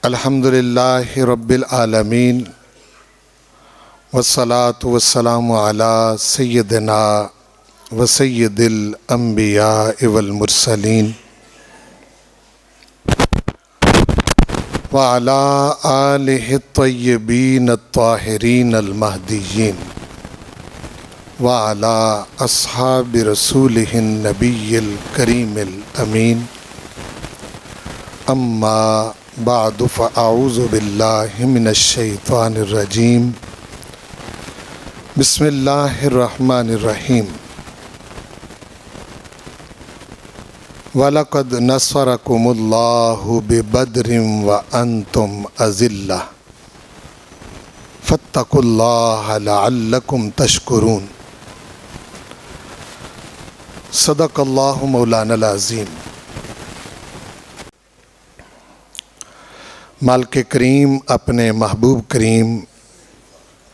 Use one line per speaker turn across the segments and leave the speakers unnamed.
الحمدللہ رب العالمین والصلاة والسلام علی سیدنا و سید الانبیاء والمرسلین وعلی آلہ الطیبین الطاہرین المہدیین وعلی اصحاب رسولہ النبی الکریم الامین اما بعد فاعوذ باللہ من الشیطان الرجیم بسم اللہ الرحمن الرحیم وَلَقَدْ نَصَرَكُمُ اللَّهُ بِبَدْرٍ وَأَنْتُمْ أَذِلَّةٌ فَاتَّقُوا اللَّهَ لَعَلَّكُمْ تَشْكُرُونَ صدق اللہ مولانا العظیم۔ مالک کریم اپنے محبوب کریم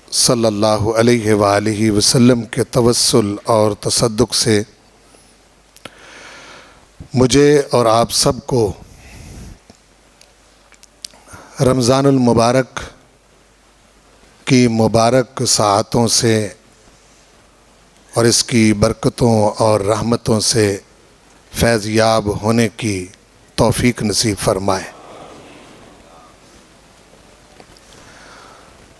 صلی اللہ علیہ وآلہ وسلم کے توسل اور تصدق سے مجھے اور آپ سب کو رمضان المبارک کی مبارک ساعتوں سے اور اس کی برکتوں اور رحمتوں سے فیض یاب ہونے کی توفیق نصیب فرمائے۔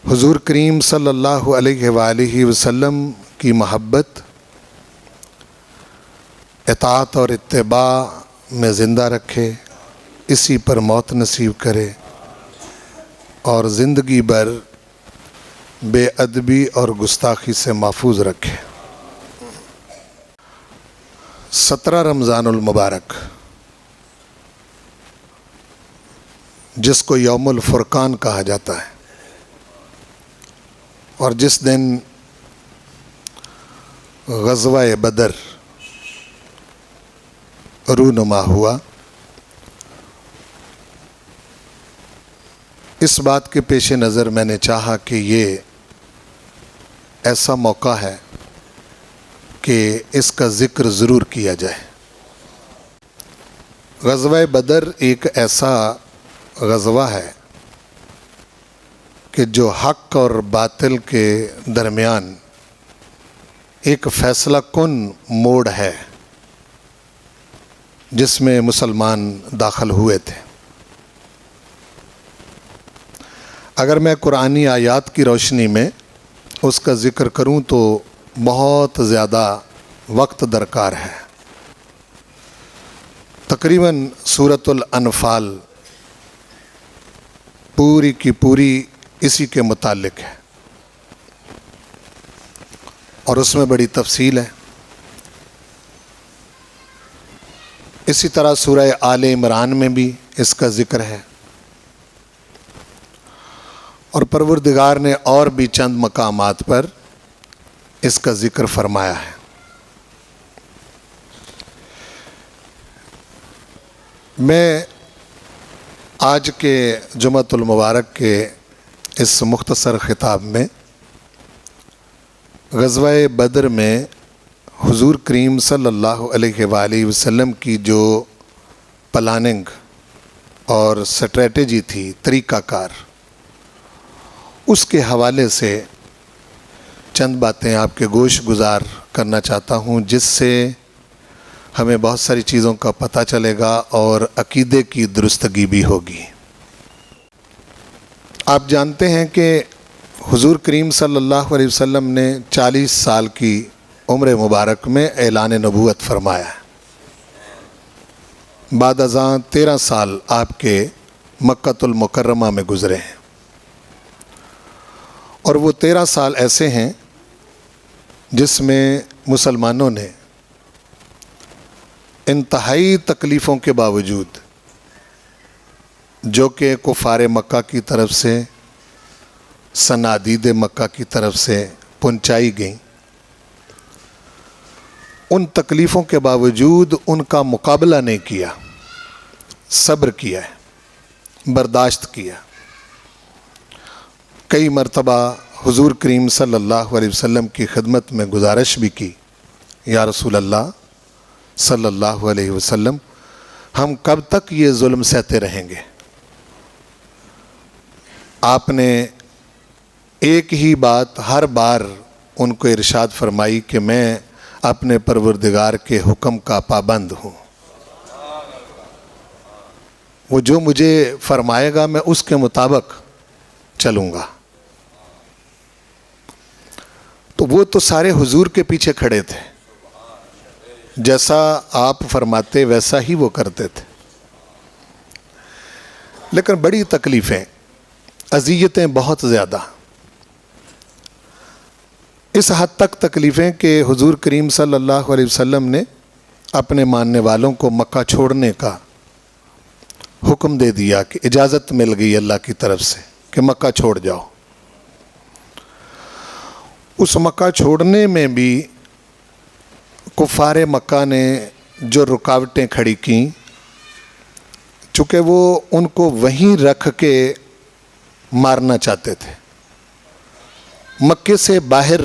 حضور کریم صلی اللہ علیہ وآلہ وسلم کی محبت، اطاعت اور اتباع میں زندہ رکھے، اسی پر موت نصیب کرے اور زندگی بھر بے ادبی اور گستاخی سے محفوظ رکھے۔ 17 رمضان المبارک، جس کو یوم الفرقان کہا جاتا ہے، اور جس دن غزوہ بدر رونما ہوا، اس بات کے پیش نظر میں نے چاہا کہ یہ ایسا موقع ہے کہ اس کا ذکر ضرور کیا جائے۔ غزوہ بدر ایک ایسا غزوہ ہے کہ جو حق اور باطل کے درمیان ایک فیصلہ کن موڑ ہے، جس میں مسلمان داخل ہوئے تھے۔ اگر میں قرآنی آیات کی روشنی میں اس کا ذکر کروں تو بہت زیادہ وقت درکار ہے۔ تقریباً سورۃ الانفال پوری کی پوری اسی کے متعلق ہے، اور اس میں بڑی تفصیل ہے۔ اسی طرح سورہ آل عمران میں بھی اس کا ذکر ہے، اور پروردگار نے اور بھی چند مقامات پر اس کا ذکر فرمایا ہے۔ میں آج کے جمعۃ المبارک کے اس مختصر خطاب میں غزوہ بدر میں حضور کریم صلی اللہ علیہ وآلہ وسلم کی جو پلاننگ اور سٹریٹجی تھی، طریقہ کار، اس کے حوالے سے چند باتیں آپ کے گوش گزار کرنا چاہتا ہوں، جس سے ہمیں بہت ساری چیزوں کا پتہ چلے گا اور عقیدے کی درستگی بھی ہوگی۔ آپ جانتے ہیں کہ حضور کریم صلی اللہ علیہ وسلم نے 40 سال کی عمر مبارک میں اعلان نبوت فرمایا ہے۔ بعد ازاں 13 سال آپ کے مکۃ المکرمہ میں گزرے ہیں، اور وہ 13 سال ایسے ہیں جس میں مسلمانوں نے انتہائی تکلیفوں کے باوجود، جو کہ کفار مکہ کی طرف سے، صنادید مکہ کی طرف سے پہنچائی گئیں، ان تکلیفوں کے باوجود ان کا مقابلہ نہیں کیا، صبر کیا ہے، برداشت کیا۔ کئی مرتبہ حضور کریم صلی اللہ علیہ وسلم کی خدمت میں گزارش بھی کی، یا رسول اللہ صلی اللہ علیہ وسلم، ہم کب تک یہ ظلم سہتے رہیں گے؟ آپ نے ایک ہی بات ہر بار ان کو ارشاد فرمائی کہ میں اپنے پروردگار کے حکم کا پابند ہوں، وہ جو مجھے فرمائے گا میں اس کے مطابق چلوں گا۔ تو وہ تو سارے حضور کے پیچھے کھڑے تھے، جیسا آپ فرماتے ویسا ہی وہ کرتے تھے، لیکن بڑی تکلیفیں، اذیتیں بہت زیادہ، اس حد تک تکلیفیں کہ حضور کریم صلی اللہ علیہ وسلم نے اپنے ماننے والوں کو مکہ چھوڑنے کا حکم دے دیا کہ اجازت مل گئی اللہ کی طرف سے کہ مکہ چھوڑ جاؤ۔ اس مکہ چھوڑنے میں بھی کفار مکہ نے جو رکاوٹیں کھڑی کیں، چونکہ وہ ان کو وہیں رکھ کے مارنا چاہتے تھے، مکے سے باہر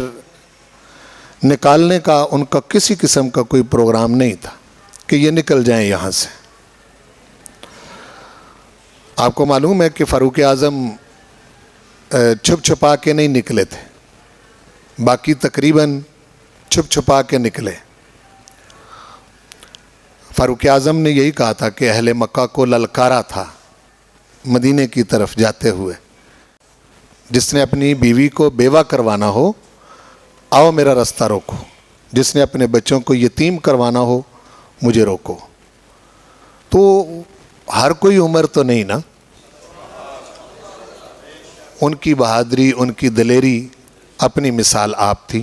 نکالنے کا ان کا کسی قسم کا کوئی پروگرام نہیں تھا کہ یہ نکل جائیں یہاں سے۔ آپ کو معلوم ہے کہ فاروق اعظم چھپ چھپا کے نہیں نکلے تھے، باقی تقریباً چھپ چھپا کے نکلے۔ فاروق اعظم نے یہی کہا تھا کہ اہل مکہ کو للکارا تھا مدینے کی طرف جاتے ہوئے، جس نے اپنی بیوی کو بیوہ کروانا ہو آؤ میرا رستہ روکو، جس نے اپنے بچوں کو یتیم کروانا ہو مجھے روکو۔ تو ہر کوئی عمر تو نہیں نا، ان کی بہادری، ان کی دلیری اپنی مثال آپ تھی۔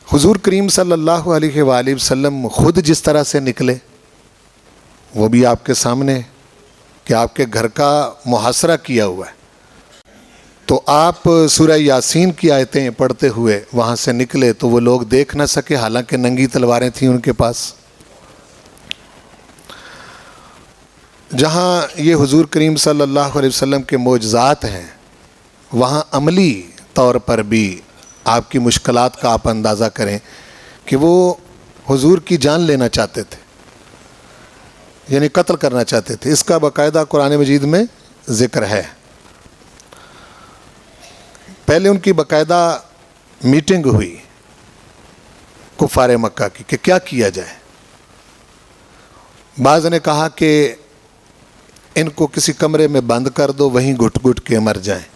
حضور کریم صلی اللہ علیہ وآلہ وسلم خود جس طرح سے نکلے وہ بھی آپ کے سامنے کہ آپ کے گھر کا محاصرہ کیا ہوا ہے۔ تو آپ سورہ یاسین کی آیتیں پڑھتے ہوئے وہاں سے نکلے تو وہ لوگ دیکھ نہ سکے، حالانکہ ننگی تلواریں تھیں ان کے پاس۔ جہاں یہ حضور کریم صلی اللہ علیہ وسلم کے معجزات ہیں، وہاں عملی طور پر بھی آپ کی مشکلات کا آپ اندازہ کریں کہ وہ حضور کی جان لینا چاہتے تھے، یعنی قتل کرنا چاہتے تھے۔ اس کا باقاعدہ قرآن مجید میں ذکر ہے۔ پہلے ان کی باقاعدہ میٹنگ ہوئی کفار مکہ کی کہ کیا کیا جائے۔ بعض نے کہا کہ ان کو کسی کمرے میں بند کر دو، وہیں گھٹ گھٹ کے مر جائیں۔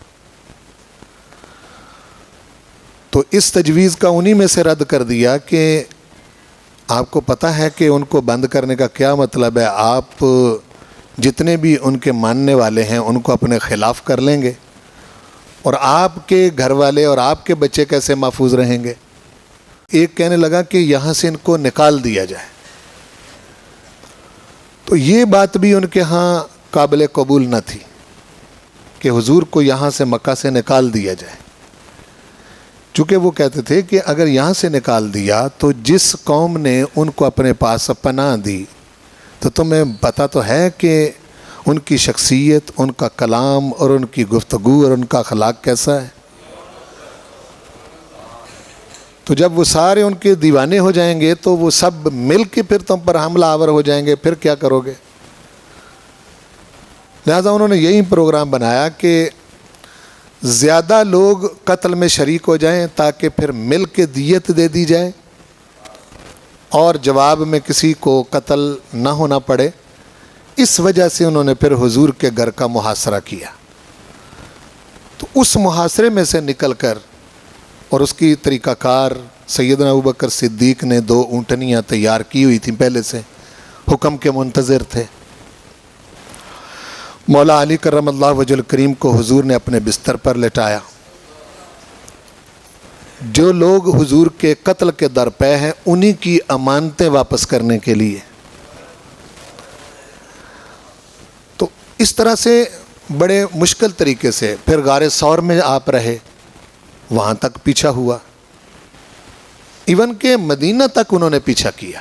تو اس تجویز کا انہی میں سے رد کر دیا کہ آپ کو پتہ ہے کہ ان کو بند کرنے کا کیا مطلب ہے، آپ جتنے بھی ان کے ماننے والے ہیں ان کو اپنے خلاف کر لیں گے، اور آپ کے گھر والے اور آپ کے بچے کیسے محفوظ رہیں گے۔ ایک کہنے لگا کہ یہاں سے ان کو نکال دیا جائے۔ تو یہ بات بھی ان کے ہاں قابل قبول نہ تھی کہ حضور کو یہاں سے مکہ سے نکال دیا جائے، چونکہ وہ کہتے تھے کہ اگر یہاں سے نکال دیا تو جس قوم نے ان کو اپنے پاس پناہ دی تو تمہیں پتہ تو ہے کہ ان کی شخصیت، ان کا کلام اور ان کی گفتگو اور ان کا اخلاق کیسا ہے۔ تو جب وہ سارے ان کے دیوانے ہو جائیں گے تو وہ سب مل کے پھر تم پر حملہ آور ہو جائیں گے، پھر کیا کرو گے۔ لہذا انہوں نے یہی پروگرام بنایا کہ زیادہ لوگ قتل میں شریک ہو جائیں تاکہ پھر مل کے دیت دے دی جائے اور جواب میں کسی کو قتل نہ ہونا پڑے۔ اس وجہ سے انہوں نے پھر حضور کے گھر کا محاصرہ کیا۔ تو اس محاصرے میں سے نکل کر، اور اس کی طریقہ کار سیدنا ابوبکر صدیق نے 2 اونٹنیاں تیار کی ہوئی تھیں، پہلے سے حکم کے منتظر تھے۔ مولا علی کرم اللہ وجہ الکریم کو حضور نے اپنے بستر پر لٹایا۔ جو لوگ حضور کے قتل کے درپے ہیں انہی کی امانتیں واپس کرنے کے لیے۔ تو اس طرح سے بڑے مشکل طریقے سے پھر غار ثور میں آپ رہے، وہاں تک پیچھا ہوا، ایون کہ مدینہ تک انہوں نے پیچھا کیا۔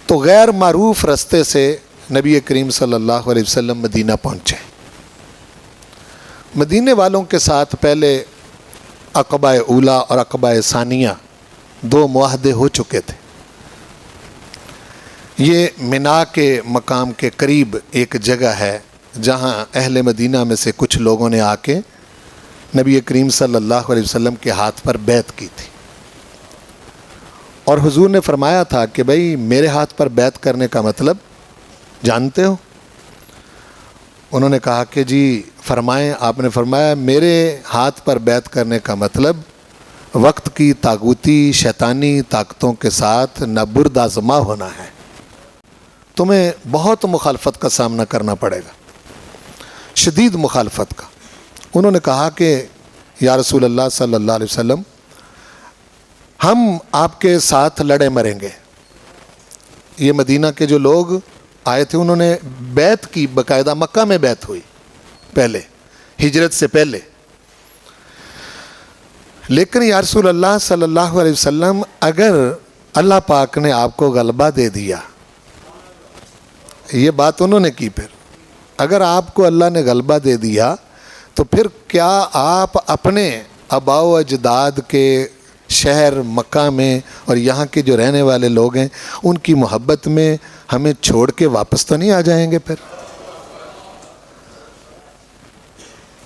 تو غیر معروف رستے سے نبی کریم صلی اللہ علیہ وسلم مدینہ پہنچے۔ مدینے والوں کے ساتھ پہلے عقبہ اولیٰ اور عقبہ ثانیہ 2 معاہدے ہو چکے تھے۔ یہ منا کے مقام کے قریب ایک جگہ ہے جہاں اہل مدینہ میں سے کچھ لوگوں نے آ کے نبی کریم صلی اللہ علیہ وسلم کے ہاتھ پر بیعت کی تھی، اور حضور نے فرمایا تھا کہ بھائی میرے ہاتھ پر بیعت کرنے کا مطلب جانتے ہو؟ انہوں نے کہا کہ جی فرمائیں۔ آپ نے فرمایا میرے ہاتھ پر بیعت کرنے کا مطلب وقت کی طاغوتی شیطانی طاقتوں کے ساتھ نبرد آزما ہونا ہے، تمہیں بہت مخالفت کا سامنا کرنا پڑے گا، شدید مخالفت کا۔ انہوں نے کہا کہ یا رسول اللہ صلی اللہ علیہ وسلم ہم آپ کے ساتھ لڑے مریں گے۔ یہ مدینہ کے جو لوگ آئے تھے انہوں نے بیعت کی، باقاعدہ مکہ میں بیعت ہوئی پہلے، ہجرت سے پہلے، لیکن یا رسول اللہ صلی اللہ علیہ وسلم اگر اللہ پاک نے آپ کو غلبہ دے دیا، یہ بات انہوں نے کی، پھر اگر آپ کو اللہ نے غلبہ دے دیا تو پھر کیا آپ اپنے آباء و اجداد کے شہر مکہ میں اور یہاں کے جو رہنے والے لوگ ہیں ان کی محبت میں ہمیں چھوڑ کے واپس تو نہیں آ جائیں گے؟ پھر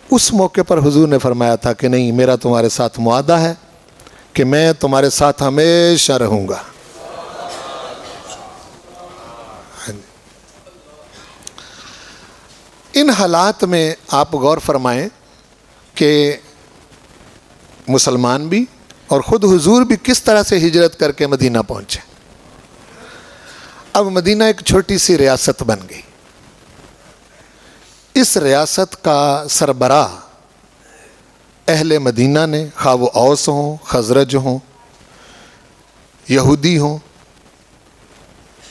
اس موقع پر حضور نے فرمایا تھا کہ نہیں، میرا تمہارے ساتھ معاہدہ ہے کہ میں تمہارے ساتھ ہمیشہ رہوں گا۔ ان حالات میں آپ غور فرمائیں کہ مسلمان بھی اور خود حضور بھی کس طرح سے ہجرت کر کے مدینہ پہنچے۔ اب مدینہ ایک چھوٹی سی ریاست بن گئی۔ اس ریاست کا سربراہ اہل مدینہ نے، خواہ وہ اوس ہوں، خزرج ہوں، یہودی ہوں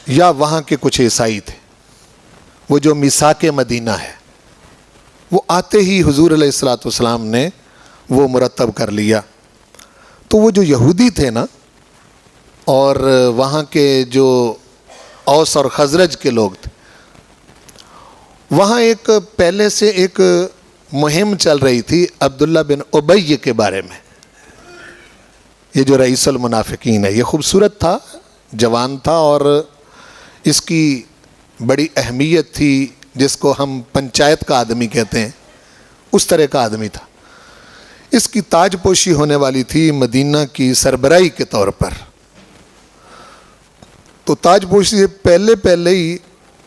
یا وہاں کے کچھ عیسائی تھے، وہ جو میثاق مدینہ ہے وہ آتے ہی حضور علیہ الصلوۃ والسلام نے وہ مرتب کر لیا۔ تو وہ جو یہودی تھے نا، اور وہاں کے جو اوس اور خزرج کے لوگ تھے، وہاں ایک پہلے سے ایک مہم چل رہی تھی عبداللہ بن ابی کے بارے میں۔ یہ جو رئیس المنافقین ہے، یہ خوبصورت تھا، جوان تھا، اور اس کی بڑی اہمیت تھی، جس کو ہم پنچایت کا آدمی کہتے ہیں، اس طرح کا آدمی تھا۔ اس کی تاج پوشی ہونے والی تھی مدینہ کی سربراہی کے طور پر۔ تو تاج پوشی سے پہلے ہی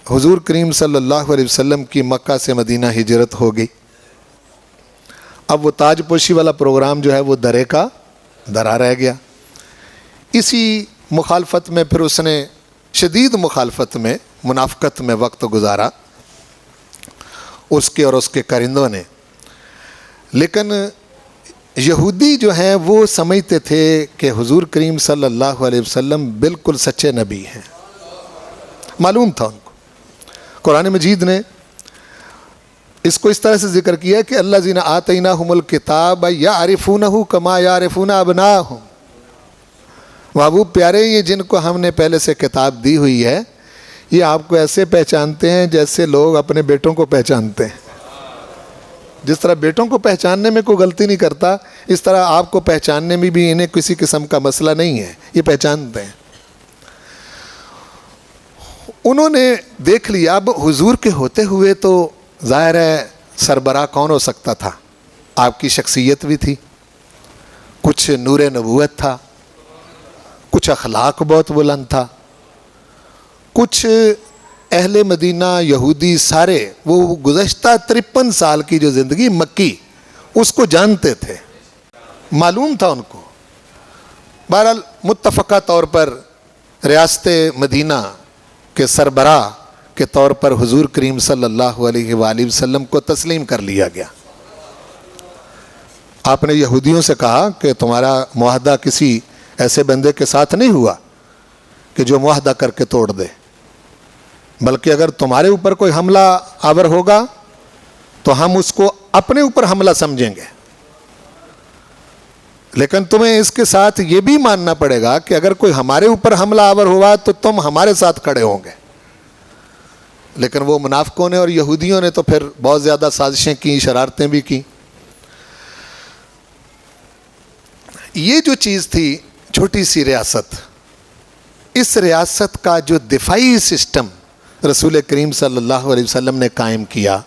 حضور کریم صلی اللہ علیہ وسلم کی مکہ سے مدینہ ہجرت ہو گئی۔ اب وہ تاج پوشی والا پروگرام جو ہے وہ درے کا درا رہ گیا۔ اسی مخالفت میں پھر اس نے شدید مخالفت میں، منافقت میں وقت گزارا اس کے اور اس کے کرندوں نے۔ لیکن یہودی جو ہیں وہ سمجھتے تھے کہ حضور کریم صلی اللہ علیہ وسلم بالکل سچے نبی ہیں، معلوم تھا ان کو۔ قرآن مجید نے اس کو اس طرح سے ذکر کیا کہ الذین آتیناہم الکتاب یعرفونہ کما یعرفون ابناءہم۔ محبوب پیارے، یہ جن کو ہم نے پہلے سے کتاب دی ہوئی ہے، یہ آپ کو ایسے پہچانتے ہیں جیسے لوگ اپنے بیٹوں کو پہچانتے ہیں۔ جس طرح بیٹوں کو پہچاننے میں کوئی غلطی نہیں کرتا، اس طرح آپ کو پہچاننے میں بھی انہیں کسی قسم کا مسئلہ نہیں ہے، یہ پہچانتے ہیں۔ انہوں نے دیکھ لیا اب حضور کے ہوتے ہوئے تو ظاہر ہے سربراہ کون ہو سکتا تھا؟ آپ کی شخصیت بھی تھی، کچھ نور نبوت تھا، کچھ اخلاق بہت بلند تھا، کچھ اہل مدینہ یہودی سارے وہ گزشتہ 53 سال کی جو زندگی مکی اس کو جانتے تھے، معلوم تھا ان کو۔ بہرحال متفقہ طور پر ریاست مدینہ کے سربراہ کے طور پر حضور کریم صلی اللہ علیہ وآلہ وسلم کو تسلیم کر لیا گیا۔ آپ نے یہودیوں سے کہا کہ تمہارا معاہدہ کسی ایسے بندے کے ساتھ نہیں ہوا کہ جو معاہدہ کر کے توڑ دے، بلکہ اگر تمہارے اوپر کوئی حملہ آور ہوگا تو ہم اس کو اپنے اوپر حملہ سمجھیں گے، لیکن تمہیں اس کے ساتھ یہ بھی ماننا پڑے گا کہ اگر کوئی ہمارے اوپر حملہ آور ہوا تو تم ہمارے ساتھ کھڑے ہوں گے۔ لیکن وہ منافقوں نے اور یہودیوں نے تو پھر بہت زیادہ سازشیں کی، شرارتیں بھی کی۔ یہ جو چیز تھی چھوٹی سی ریاست، اس ریاست کا جو دفاعی سسٹم رسول کریم صلی اللہ علیہ وسلم نے قائم کیا،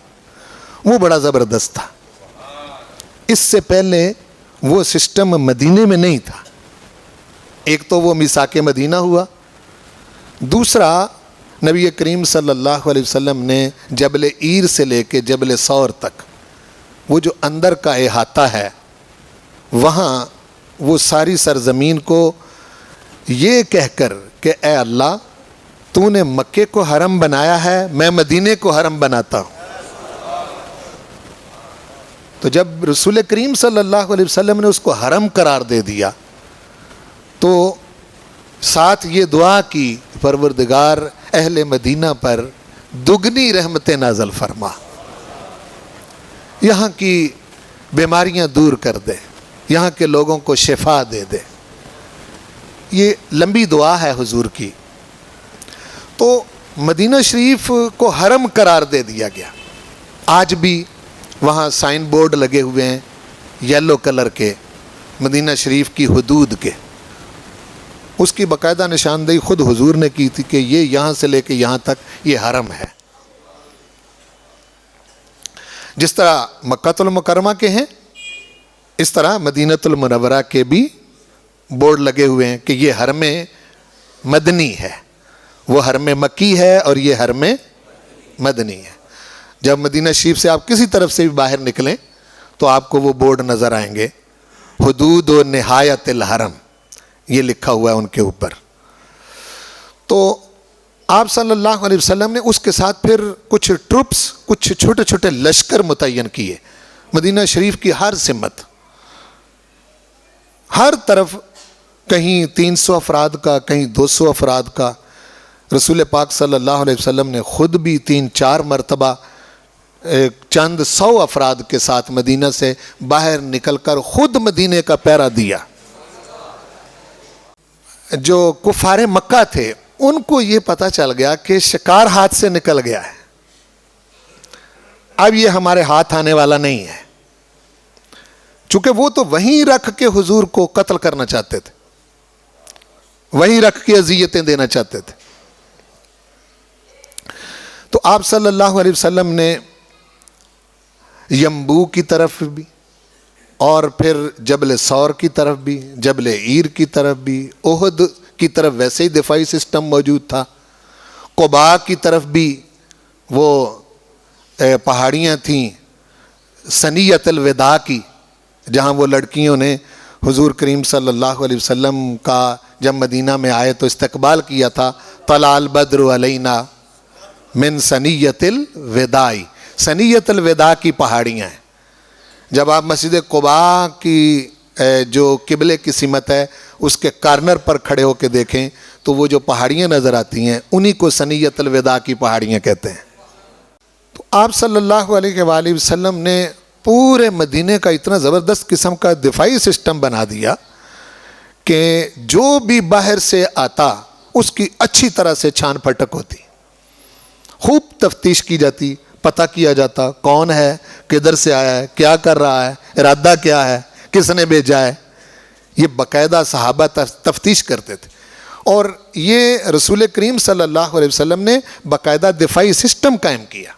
وہ بڑا زبردست تھا. اس سے پہلے وہ سسٹم مدینے میں نہیں تھا. ایک تو وہ میثاق مدینہ ہوا, دوسرا نبی کریم صلی اللہ علیہ وسلم نے جبل عیر سے لے کے جبل ثور تک وہ جو اندر کا احاطہ ہے, وہاں وہ ساری سرزمین کو یہ کہہ کر کہ اے اللہ تو نے مکے کو حرم بنایا ہے, میں مدینے کو حرم بناتا ہوں. تو جب رسول کریم صلی اللہ علیہ وسلم نے اس کو حرم قرار دے دیا تو ساتھ یہ دعا کی, پروردگار اہل مدینہ پر دگنی رحمت نازل فرما, یہاں کی بیماریاں دور کر دے, یہاں کے لوگوں کو شفا دے دے. یہ لمبی دعا ہے حضور کی. تو مدینہ شریف کو حرم قرار دے دیا گیا. آج بھی وہاں سائن بورڈ لگے ہوئے ہیں یلو کلر کے, مدینہ شریف کی حدود کے. اس کی باقاعدہ نشاندہی خود حضور نے کی تھی کہ یہ یہاں سے لے کے یہاں تک یہ حرم ہے. جس طرح مکہ المکرمہ کے ہیں اس طرح مدینہ المنورہ کے بھی بورڈ لگے ہوئے ہیں کہ یہ حرم مدنی ہے, وہ حرم مکی ہے اور یہ حرم مدنی ہے. جب مدینہ شریف سے آپ کسی طرف سے بھی باہر نکلیں تو آپ کو وہ بورڈ نظر آئیں گے, حدود و نہایت الحرم, یہ لکھا ہوا ہے ان کے اوپر. تو آپ صلی اللہ علیہ وسلم نے اس کے ساتھ پھر کچھ ٹروپس, کچھ چھوٹے چھوٹے لشکر متعین کیے. مدینہ شریف کی ہر سمت, ہر طرف, کہیں 300 افراد کا, کہیں 200 افراد کا. رسول پاک صلی اللہ علیہ وسلم نے خود بھی 3-4 مرتبہ چند 100 افراد کے ساتھ مدینہ سے باہر نکل کر خود مدینے کا پہرا دیا. جو کفار مکہ تھے ان کو یہ پتہ چل گیا کہ شکار ہاتھ سے نکل گیا ہے, اب یہ ہمارے ہاتھ آنے والا نہیں ہے. چونکہ وہ تو وہیں رکھ کے حضور کو قتل کرنا چاہتے تھے, وہیں رکھ کے اذیتیں دینا چاہتے تھے. تو آپ صلی اللہ علیہ وسلم نے ینبوع کی طرف بھی اور پھر جبل ثور کی طرف بھی, جبل عیر کی طرف بھی, احد کی طرف ویسے ہی دفاعی سسٹم موجود تھا, قباء کی طرف بھی وہ پہاڑیاں تھیں ثنیۃ الوداع کی, جہاں وہ لڑکیوں نے حضور کریم صلی اللہ علیہ وسلم کا جب مدینہ میں آئے تو استقبال کیا تھا. طلع البدر علینا من ثنیۃ الوداع, ثنیۃ الوداع کی پہاڑیاں ہیں. جب آپ مسجد قباء کی جو قبلے کی سمت ہے اس کے کارنر پر کھڑے ہو کے دیکھیں تو وہ جو پہاڑیاں نظر آتی ہیں انہی کو ثنیۃ الوداع کی پہاڑیاں کہتے ہیں. تو آپ صلی اللہ علیہ وآلہ وسلم نے پورے مدینے کا اتنا زبردست قسم کا دفاعی سسٹم بنا دیا کہ جو بھی باہر سے آتا اس کی اچھی طرح سے چھان پھٹک ہوتی, خوب تفتیش کی جاتی, پتہ کیا جاتا کون ہے, کدھر سے آیا ہے, کیا کر رہا ہے, ارادہ کیا ہے, کس نے بھیجا ہے. یہ باقاعدہ صحابہ تفتیش کرتے تھے. اور یہ رسول کریم صلی اللہ علیہ وسلم نے باقاعدہ دفاعی سسٹم قائم کیا.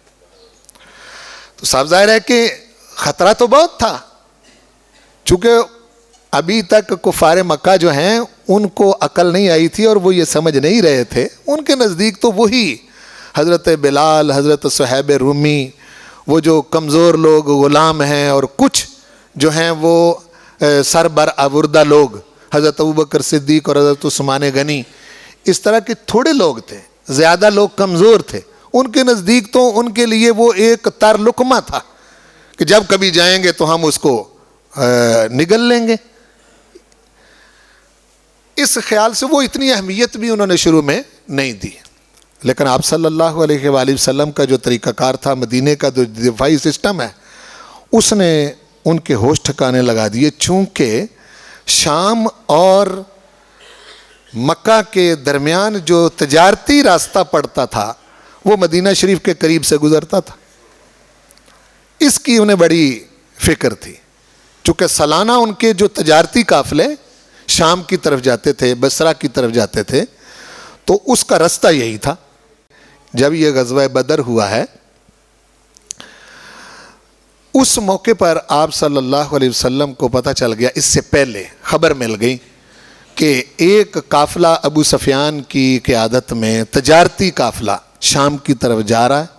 تو صاف ظاہر ہے کہ خطرہ تو بہت تھا, چونکہ ابھی تک کفار مکہ جو ہیں ان کو عقل نہیں آئی تھی اور وہ یہ سمجھ نہیں رہے تھے. ان کے نزدیک تو وہی حضرت بلال, حضرت صہیب رومی, وہ جو کمزور لوگ غلام ہیں, اور کچھ جو ہیں وہ سر بر آوردہ لوگ, حضرت ابوبکر صدیق اور حضرت عثمان غنی, اس طرح کے تھوڑے لوگ تھے, زیادہ لوگ کمزور تھے. ان کے نزدیک تو ان کے لیے وہ ایک تر لقمہ تھا کہ جب کبھی جائیں گے تو ہم اس کو نگل لیں گے. اس خیال سے وہ اتنی اہمیت بھی انہوں نے شروع میں نہیں دی. لیکن آپ صلی اللہ علیہ وآلہ وسلم کا جو طریقہ کار تھا, مدینے کا جو دفاعی سسٹم ہے, اس نے ان کے ہوش ٹھکانے لگا دیے. چونکہ شام اور مکہ کے درمیان جو تجارتی راستہ پڑتا تھا وہ مدینہ شریف کے قریب سے گزرتا تھا. اس کی انہیں بڑی فکر تھی, چونکہ سالانہ ان کے جو تجارتی قافلے شام کی طرف جاتے تھے, بصرہ کی طرف جاتے تھے, تو اس کا راستہ یہی تھا. جب یہ غزوہ بدر ہوا ہے اس موقع پر آپ صلی اللہ علیہ وسلم کو پتہ چل گیا، اس سے پہلے خبر مل گئی کہ ایک قافلہ ابو سفیان کی قیادت میں تجارتی قافلہ شام کی طرف جا رہا ہے،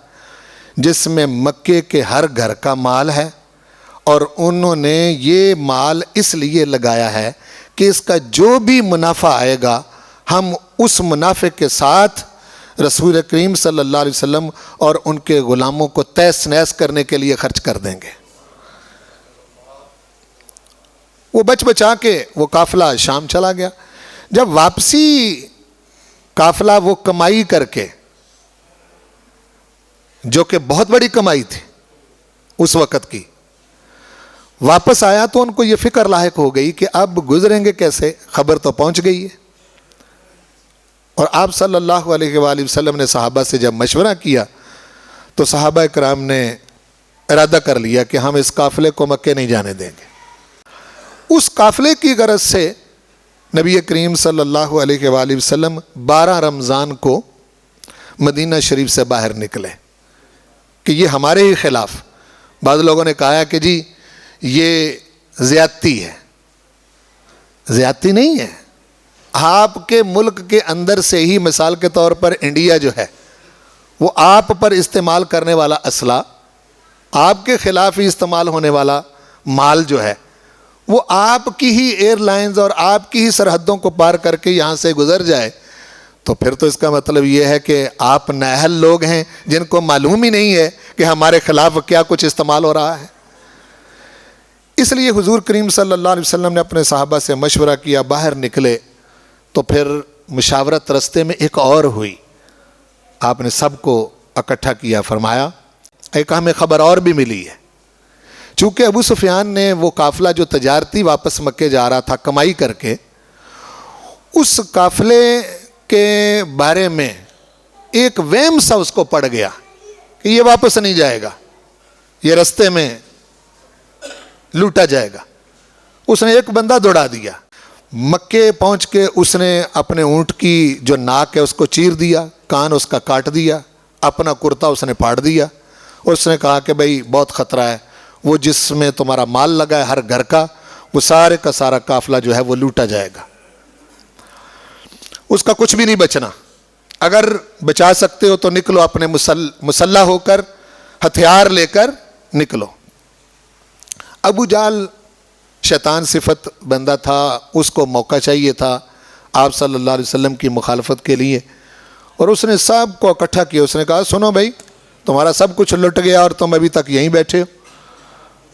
جس میں مکے کے ہر گھر کا مال ہے، اور انہوں نے یہ مال اس لیے لگایا ہے کہ اس کا جو بھی منافع آئے گا ہم اس منافع کے ساتھ رسول کریم صلی اللہ علیہ وسلم اور ان کے غلاموں کو تیس نیس کرنے کے لیے خرچ کر دیں گے۔ وہ بچ بچا کے وہ قافلہ شام چلا گیا۔ جب واپسی قافلہ وہ کمائی کر کے، جو کہ بہت بڑی کمائی تھی اس وقت کی، واپس آیا تو ان کو یہ فکر لاحق ہو گئی کہ اب گزریں گے کیسے، خبر تو پہنچ گئی ہے۔ اور آپ صلی اللہ علیہ وآلہ وسلم نے صحابہ سے جب مشورہ کیا تو صحابہ اکرام نے ارادہ کر لیا کہ ہم اس قافلے کو مکے نہیں جانے دیں گے۔ اس قافلے کی غرض سے نبی کریم صلی اللہ علیہ وآلہ وسلم 12 رمضان کو مدینہ شریف سے باہر نکلے کہ یہ ہمارے ہی خلاف۔ بعض لوگوں نے کہا کہ جی یہ زیادتی ہے۔ زیادتی نہیں ہے، آپ کے ملک کے اندر سے ہی، مثال کے طور پر انڈیا جو ہے وہ آپ پر استعمال کرنے والا اسلحہ، آپ کے خلاف ہی استعمال ہونے والا مال جو ہے وہ آپ کی ہی ایئر لائنز اور آپ کی ہی سرحدوں کو پار کر کے یہاں سے گزر جائے تو پھر تو اس کا مطلب یہ ہے کہ آپ نااہل لوگ ہیں جن کو معلوم ہی نہیں ہے کہ ہمارے خلاف کیا کچھ استعمال ہو رہا ہے۔ اس لیے حضور کریم صلی اللہ علیہ وسلم نے اپنے صحابہ سے مشورہ کیا، باہر نکلے تو پھر مشاورت رستے میں ایک اور ہوئی۔ آپ نے سب کو اکٹھا کیا، فرمایا ایک ہمیں خبر اور بھی ملی ہے۔ چونکہ ابو سفیان نے وہ قافلہ جو تجارتی واپس مکے جا رہا تھا کمائی کر کے، اس قافلے کے بارے میں ایک وہم سا اس کو پڑ گیا کہ یہ واپس نہیں جائے گا، یہ رستے میں لوٹا جائے گا۔ اس نے ایک بندہ دوڑا دیا، مکے پہنچ کے اس نے اپنے اونٹ کی جو ناک ہے اس کو چیر دیا، کان اس کا کاٹ دیا، اپنا کرتا اس نے پھاڑ دیا، اور اس نے کہا کہ بھئی بہت خطرہ ہے، وہ جس میں تمہارا مال لگا ہے ہر گھر کا، وہ سارے کا سارا قافلہ جو ہے وہ لوٹا جائے گا، اس کا کچھ بھی نہیں بچنا، اگر بچا سکتے ہو تو نکلو، اپنے مسلح ہو کر ہتھیار لے کر نکلو۔ ابو جہل شیطان صفت بندہ تھا، اس کو موقع چاہیے تھا آپ صلی اللہ علیہ وسلم کی مخالفت کے لیے، اور اس نے سب کو اکٹھا کیا۔ اس نے کہا سنو بھائی، تمہارا سب کچھ لٹ گیا اور تم ابھی تک یہیں بیٹھے ہو۔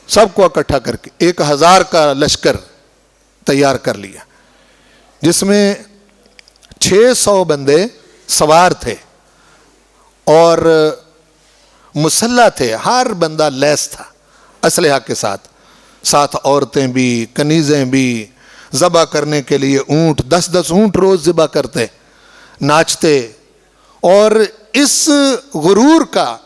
سب کو اکٹھا کر کے 1000 کا لشکر تیار کر لیا، جس میں 600 بندے سوار تھے اور مسلح تھے، ہر بندہ لیس تھا اسلحہ کے ساتھ، ساتھ عورتیں بھی، کنیزیں بھی، ذبح کرنے کے لیے اونٹ، 10 اونٹ روز ذبح کرتے، ناچتے، اور اس غرور کا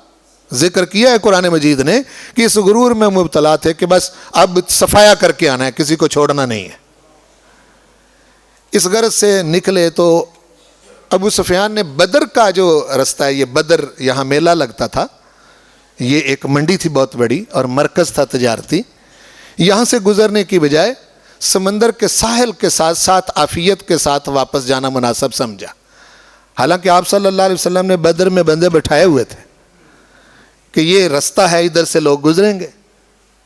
ذکر کیا ہے قرآن مجید نے کہ اس غرور میں مبتلا تھے کہ بس اب صفایا کر کے آنا ہے، کسی کو چھوڑنا نہیں ہے۔ اس غرض سے نکلے تو ابو سفیان نے بدر کا جو رستہ ہے، یہ بدر یہاں میلہ لگتا تھا، یہ ایک منڈی تھی بہت بڑی اور مرکز تھا تجارتی، یہاں سے گزرنے کی بجائے سمندر کے ساحل کے ساتھ ساتھ عافیت کے ساتھ واپس جانا مناسب سمجھا۔ حالانکہ آپ صلی اللہ علیہ وسلم نے بدر میں بندے بٹھائے ہوئے تھے کہ یہ رستہ ہے، ادھر سے لوگ گزریں گے،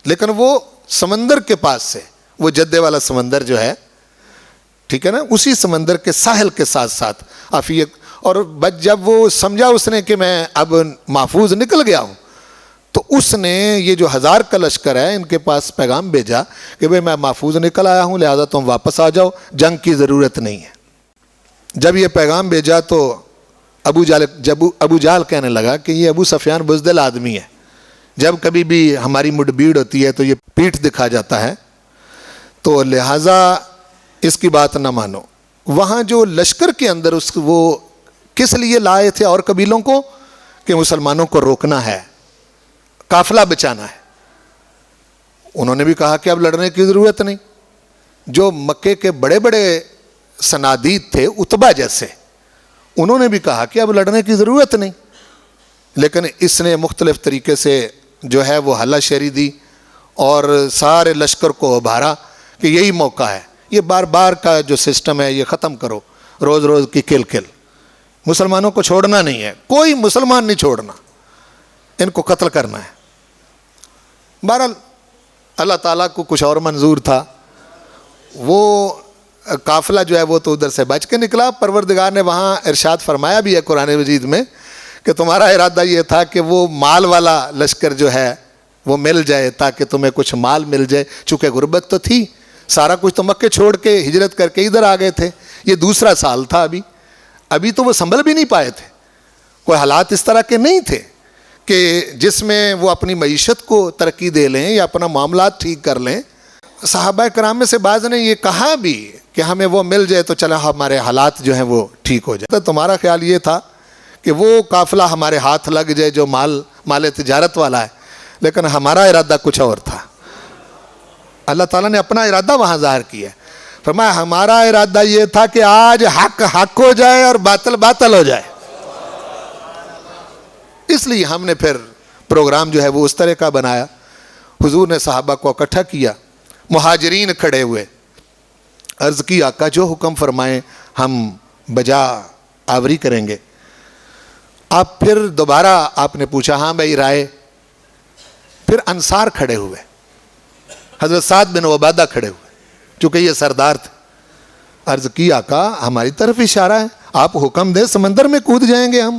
لیکن وہ سمندر کے پاس سے، وہ جدے والا سمندر جو ہے، ٹھیک ہے نا، اسی سمندر کے ساحل کے ساتھ ساتھ عافیت، اور جب وہ سمجھا اس نے کہ میں اب محفوظ نکل گیا ہوں، تو اس نے یہ جو 1000 کا لشکر ہے ان کے پاس پیغام بھیجا کہ بھئی میں محفوظ نکل آیا ہوں، لہذا تم واپس آ جاؤ، جنگ کی ضرورت نہیں ہے۔ جب یہ پیغام بھیجا تو ابو جہل کہنے لگا کہ یہ ابو سفیان بزدل آدمی ہے، جب کبھی بھی ہماری مڈ بھیڑ ہوتی ہے تو یہ پیٹھ دکھا جاتا ہے، تو لہٰذا اس کی بات نہ مانو۔ وہاں جو لشکر کے اندر وہ کس لیے لائے تھے اور قبیلوں کو کہ مسلمانوں کو روکنا ہے، قافلہ بچانا ہے۔ انہوں نے بھی کہا کہ اب لڑنے کی ضرورت نہیں۔ جو مکے کے بڑے بڑے صنادید تھے اتبا جیسے، انہوں نے بھی کہا کہ اب لڑنے کی ضرورت نہیں، لیکن اس نے مختلف طریقے سے جو ہے وہ ہلا شیری دی اور سارے لشکر کو ابھارا کہ یہی موقع ہے، یہ بار بار کا جو سسٹم ہے یہ ختم کرو، روز روز کی کل کل، مسلمانوں کو چھوڑنا نہیں ہے، کوئی مسلمان نہیں چھوڑنا، ان کو قتل کرنا ہے۔ بہرحال اللہ تعالیٰ کو کچھ اور منظور تھا، وہ قافلہ جو ہے وہ تو ادھر سے بچ کے نکلا۔ پروردگار نے وہاں ارشاد فرمایا بھی ہے قرآن مجید میں کہ تمہارا ارادہ یہ تھا کہ وہ مال والا لشکر جو ہے وہ مل جائے تاکہ تمہیں کچھ مال مل جائے، چونکہ غربت تو تھی، سارا کچھ تو مکے چھوڑ کے ہجرت کر کے ادھر آ گئے تھے، یہ دوسرا سال تھا، ابھی تو وہ سنبھل بھی نہیں پائے تھے، کوئی حالات اس طرح کے نہیں تھے کہ جس میں وہ اپنی معیشت کو ترقی دے لیں یا اپنا معاملات ٹھیک کر لیں۔ صحابہ کرام میں سے بعض نے یہ کہا بھی کہ ہمیں وہ مل جائے تو چلا ہمارے حالات جو ہیں وہ ٹھیک ہو جائے۔ تو تمہارا خیال یہ تھا کہ وہ قافلہ ہمارے ہاتھ لگ جائے جو مال تجارت والا ہے، لیکن ہمارا ارادہ کچھ اور تھا۔ اللہ تعالیٰ نے اپنا ارادہ وہاں ظاہر کیا ہے، فرمایا ہمارا ارادہ یہ تھا کہ آج حق حق ہو جائے اور باطل باطل ہو جائے، اس لیے ہم نے پھر پروگرام جو ہے وہ اس طرح کا بنایا۔ حضور نے صحابہ کو اکٹھا کیا، مہاجرین کھڑے ہوئے، عرض کی آقا جو حکم فرمائیں ہم بجا آوری کریں گے۔ آپ پھر دوبارہ آپ نے پوچھا ہاں بھائی رائے؟ پھر انصار کھڑے ہوئے، حضرت سعد بن عبادہ کھڑے ہوئے، چونکہ یہ سردار تھے۔ عرض کی آقا ہماری طرف اشارہ ہے، آپ حکم دیں سمندر میں کود جائیں گے ہم۔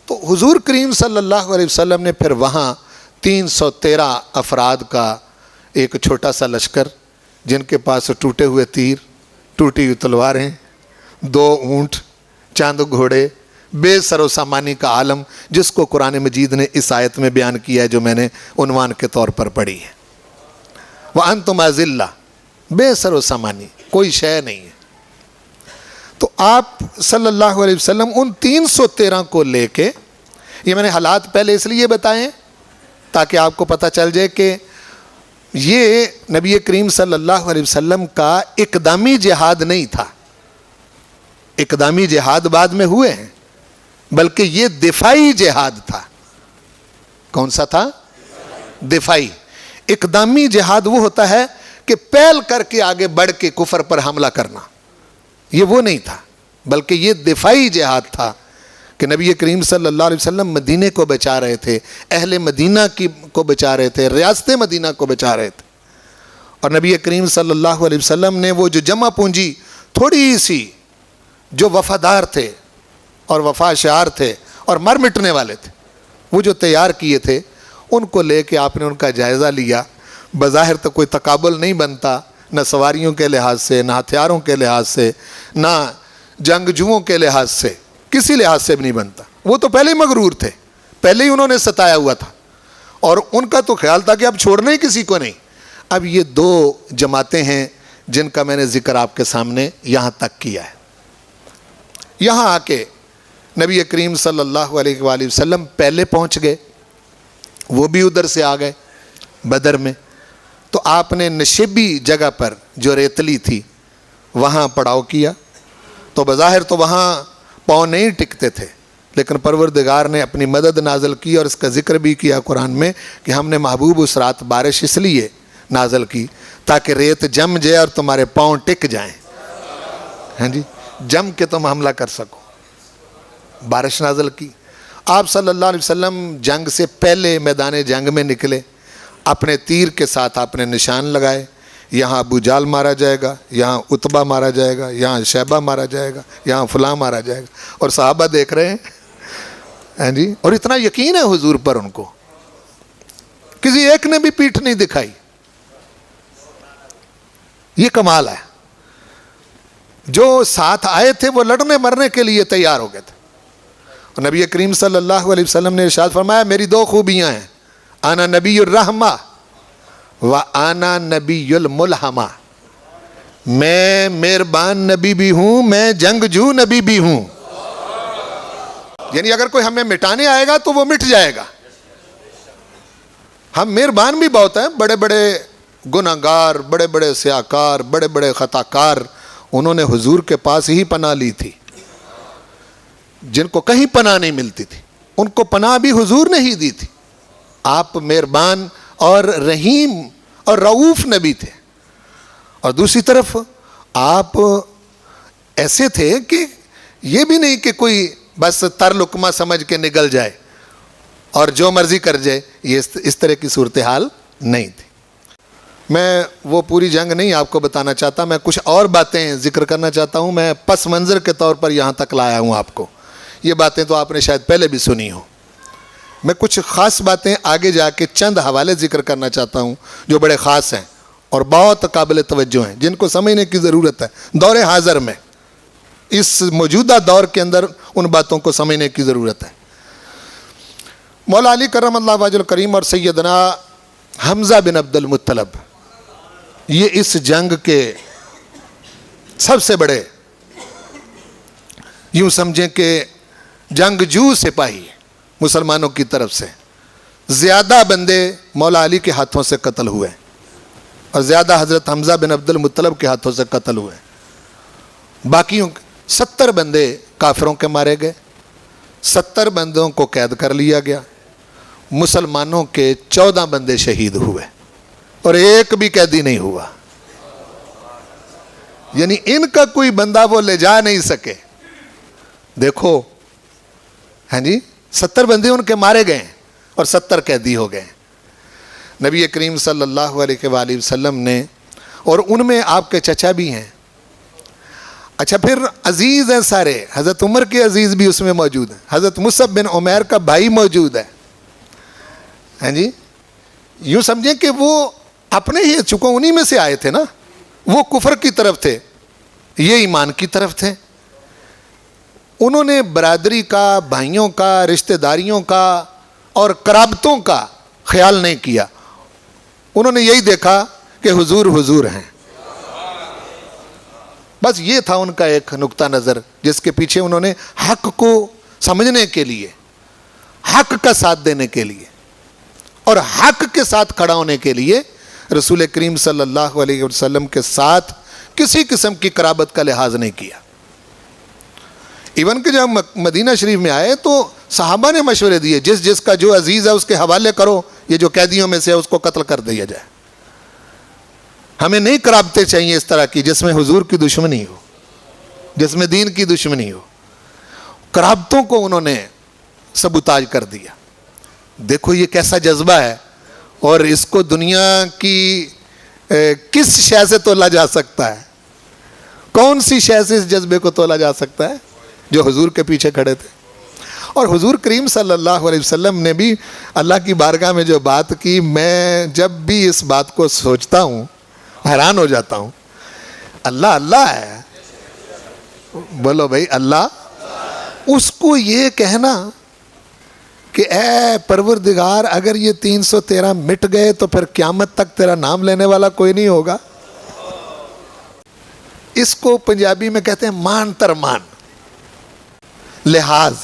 تو حضور کریم صلی اللہ علیہ وسلم نے پھر وہاں 313 افراد کا ایک چھوٹا سا لشکر، جن کے پاس ٹوٹے ہوئے تیر، ٹوٹی ہوئی تلواریں، 2 اونٹ، چاند گھوڑے، بے سر و سامانی کا عالم، جس کو قرآن مجید نے اس آیت میں بیان کیا ہے جو میں نے عنوان کے طور پر پڑھی ہے، وَأَنْتُمْ أَذِلَّةٌ، بے سر و سامانی، کوئی شے نہیں ہے۔ تو آپ صلی اللہ علیہ وسلم ان 313 کو لے کے، یہ میں نے حالات پہلے اس لیے بتائیں تاکہ آپ کو پتہ چل جائے کہ یہ نبی کریم صلی اللہ علیہ وسلم کا اقدامی جہاد نہیں تھا، اقدامی جہاد بعد میں ہوئے ہیں، بلکہ یہ دفاعی جہاد تھا۔ کون سا تھا؟ دفاعی۔ اقدامی جہاد وہ ہوتا ہے کہ پہل کر کے آگے بڑھ کے کفر پر حملہ کرنا، یہ وہ نہیں تھا، بلکہ یہ دفاعی جہاد تھا کہ نبی کریم صلی اللہ علیہ وسلم مدینے کو بچا رہے تھے، اہل مدینہ کو بچا رہے تھے، ریاست مدینہ کو بچا رہے تھے۔ اور نبی کریم صلی اللہ علیہ وسلم نے وہ جو جمع پونجی تھوڑی سی، جو وفادار تھے اور وفا شعار تھے اور مر مٹنے والے تھے، وہ جو تیار کیے تھے، ان کو لے کے آپ نے ان کا جائزہ لیا۔ بظاہر تو کوئی تقابل نہیں بنتا، نہ سواریوں کے لحاظ سے، نہ ہتھیاروں کے لحاظ سے، نہ جنگجوؤں کے لحاظ سے، کسی لحاظ سے بھی نہیں بنتا۔ وہ تو پہلے ہی مغرور تھے، پہلے ہی انہوں نے ستایا ہوا تھا، اور ان کا تو خیال تھا کہ اب چھوڑنا ہی کسی کو نہیں۔ اب یہ 2 جماعتیں ہیں جن کا میں نے ذکر آپ کے سامنے یہاں تک کیا ہے۔ یہاں آ کے نبی کریم صلی اللہ علیہ وآلہ وسلم پہلے پہنچ گئے، وہ بھی ادھر سے آ گئے بدر میں۔ تو آپ نے نشیبی جگہ پر جو ریتلی تھی وہاں پڑاؤ کیا۔ تو بظاہر تو وہاں پاؤں نہیں ٹکتے تھے، لیکن پروردگار نے اپنی مدد نازل کی، اور اس کا ذکر بھی کیا قرآن میں کہ ہم نے محبوب اس رات بارش اس لیے نازل کی تاکہ ریت جم جائے اور تمہارے پاؤں ٹک جائیں، ہاں جی، جم کے تم حملہ کر سکو۔ بارش نازل کی۔ آپ صلی اللہ علیہ وسلم جنگ سے پہلے میدان جنگ میں نکلے، اپنے تیر کے ساتھ آپ نے نشان لگائے، یہاں ابو جال مارا جائے گا، یہاں عتبہ مارا جائے گا، یہاں شیبہ مارا جائے گا، یہاں فلاں مارا جائے گا، اور صحابہ دیکھ رہے ہیں، ہاں جی، اور اتنا یقین ہے حضور پر ان کو، کسی ایک نے بھی پیٹھ نہیں دکھائی۔ یہ کمال ہے، جو ساتھ آئے تھے وہ لڑنے مرنے کے لیے تیار ہو گئے تھے۔ اور نبی کریم صلی اللہ علیہ وسلم نے ارشاد فرمایا میری 2 خوبیاں ہیں، انا نبی الرحمہ و انا نبی الملحمہ، میں مہربان نبی بھی ہوں، میں جنگجو نبی بھی ہوں۔ یعنی اگر کوئی ہمیں مٹانے آئے گا تو وہ مٹ جائے گا۔ ہم مہربان بھی بہت ہیں، بڑے بڑے گناہگار، بڑے بڑے سیاکار، بڑے بڑے خطاکار، انہوں نے حضور کے پاس ہی پناہ لی تھی، جن کو کہیں پناہ نہیں ملتی تھی، ان کو پناہ بھی حضور نے ہی دی تھی۔ آپ مہربان اور رحیم اور رؤوف نبی تھے، اور دوسری طرف آپ ایسے تھے کہ یہ بھی نہیں کہ کوئی بس تر لقمہ سمجھ کے نگل جائے اور جو مرضی کر جائے، یہ اس طرح کی صورتحال نہیں تھی۔ میں وہ پوری جنگ نہیں آپ کو بتانا چاہتا، میں کچھ اور باتیں ذکر کرنا چاہتا ہوں، میں پس منظر کے طور پر یہاں تک لایا ہوں آپ کو، یہ باتیں تو آپ نے شاید پہلے بھی سنی ہوں۔ میں کچھ خاص باتیں آگے جا کے چند حوالے ذکر کرنا چاہتا ہوں جو بڑے خاص ہیں اور بہت قابل توجہ ہیں، جن کو سمجھنے کی ضرورت ہے دور حاضر میں، اس موجودہ دور کے اندر ان باتوں کو سمجھنے کی ضرورت ہے۔ مولا علی کرم اللہ وجہ الکریم اور سیدنا حمزہ بن عبد المطلب، یہ اس جنگ کے سب سے بڑے، یوں سمجھیں کہ جنگجو سپاہی مسلمانوں کی طرف سے، زیادہ بندے مولا علی کے ہاتھوں سے قتل ہوئے اور زیادہ حضرت حمزہ بن عبد المطلب کے ہاتھوں سے قتل ہوئے۔ باقیوں 70 بندے کافروں کے مارے گئے، 70 بندوں کو قید کر لیا گیا، مسلمانوں کے 14 بندے شہید ہوئے اور ایک بھی قیدی نہیں ہوا، یعنی ان کا کوئی بندہ وہ لے جا نہیں سکے۔ دیکھو ہاں جی، 70 بندے ان کے مارے گئے اور 70 قیدی ہو گئے۔ نبی کریم صلی اللہ علیہ وآلہ وسلم نے، اور ان میں آپ کے چچا بھی ہیں، اچھا پھر عزیز ہیں سارے، حضرت عمر کے عزیز بھی اس میں موجود ہیں، حضرت مصعب بن عمیر کا بھائی موجود ہے، ہاں جی، یوں سمجھیں کہ وہ اپنے ہی چکو انہی میں سے آئے تھے نا، وہ کفر کی طرف تھے، یہ ایمان کی طرف تھے۔ انہوں نے برادری کا، بھائیوں کا، رشتہ داریوں کا اور قرابتوں کا خیال نہیں کیا، انہوں نے یہی دیکھا کہ حضور حضور ہیں، بس یہ تھا ان کا ایک نقطہ نظر، جس کے پیچھے انہوں نے حق کو سمجھنے کے لیے، حق کا ساتھ دینے کے لیے اور حق کے ساتھ کھڑا ہونے کے لیے رسول کریم صلی اللہ علیہ وسلم کے ساتھ کسی قسم کی قرابت کا لحاظ نہیں کیا۔ ایون کہ جب مدینہ شریف میں آئے تو صحابہ نے مشورے دیے، جس جس کا جو عزیز ہے اس کے حوالے کرو، یہ جو قیدیوں میں سے ہے اس کو قتل کر دیا جائے، ہمیں نہیں قرابتیں چاہیے اس طرح کی جس میں حضور کی دشمنی ہو، جس میں دین کی دشمنی ہو۔ قرابتوں کو انہوں نے سبوتاج کر دیا۔ دیکھو یہ کیسا جذبہ ہے، اور اس کو دنیا کی کس شے سے تولا جا سکتا ہے؟ کون سی شے سے اس جذبے کو تولا جا سکتا ہے؟ جو حضور کے پیچھے کھڑے تھے۔ اور حضور کریم صلی اللہ علیہ وسلم نے بھی اللہ کی بارگاہ میں جو بات کی، میں جب بھی اس بات کو سوچتا ہوں حیران ہو جاتا ہوں۔ اللہ اللہ ہے، بولو بھائی اللہ، اس کو یہ کہنا کہ اے پروردگار اگر یہ 313 مٹ گئے تو پھر قیامت تک تیرا نام لینے والا کوئی نہیں ہوگا، اس کو پنجابی میں کہتے ہیں مان ترمان، لحاظ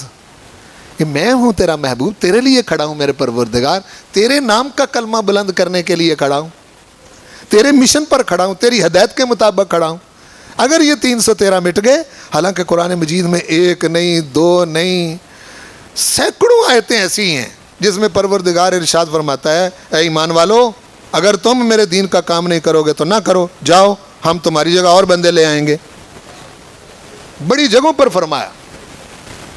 کہ میں ہوں تیرا محبوب، تیرے لیے کھڑا ہوں میرے پروردگار، تیرے نام کا کلمہ بلند کرنے کے لیے کھڑا ہوں، تیرے مشن پر کھڑا ہوں، تیری ہدایت کے مطابق کھڑا ہوں۔ اگر یہ 313 مٹ گئے، حالانکہ قرآن مجید میں ایک نہیں، دو نہیں، سینکڑوں آیتیں ایسی ہیں جس میں پروردگار ارشاد فرماتا ہے اے ایمان والو، اگر تم میرے دین کا کام نہیں کرو گے تو نہ کرو، جاؤ ہم تمہاری جگہ اور بندے لے آئیں گے۔ بڑی جگہوں پر فرمایا،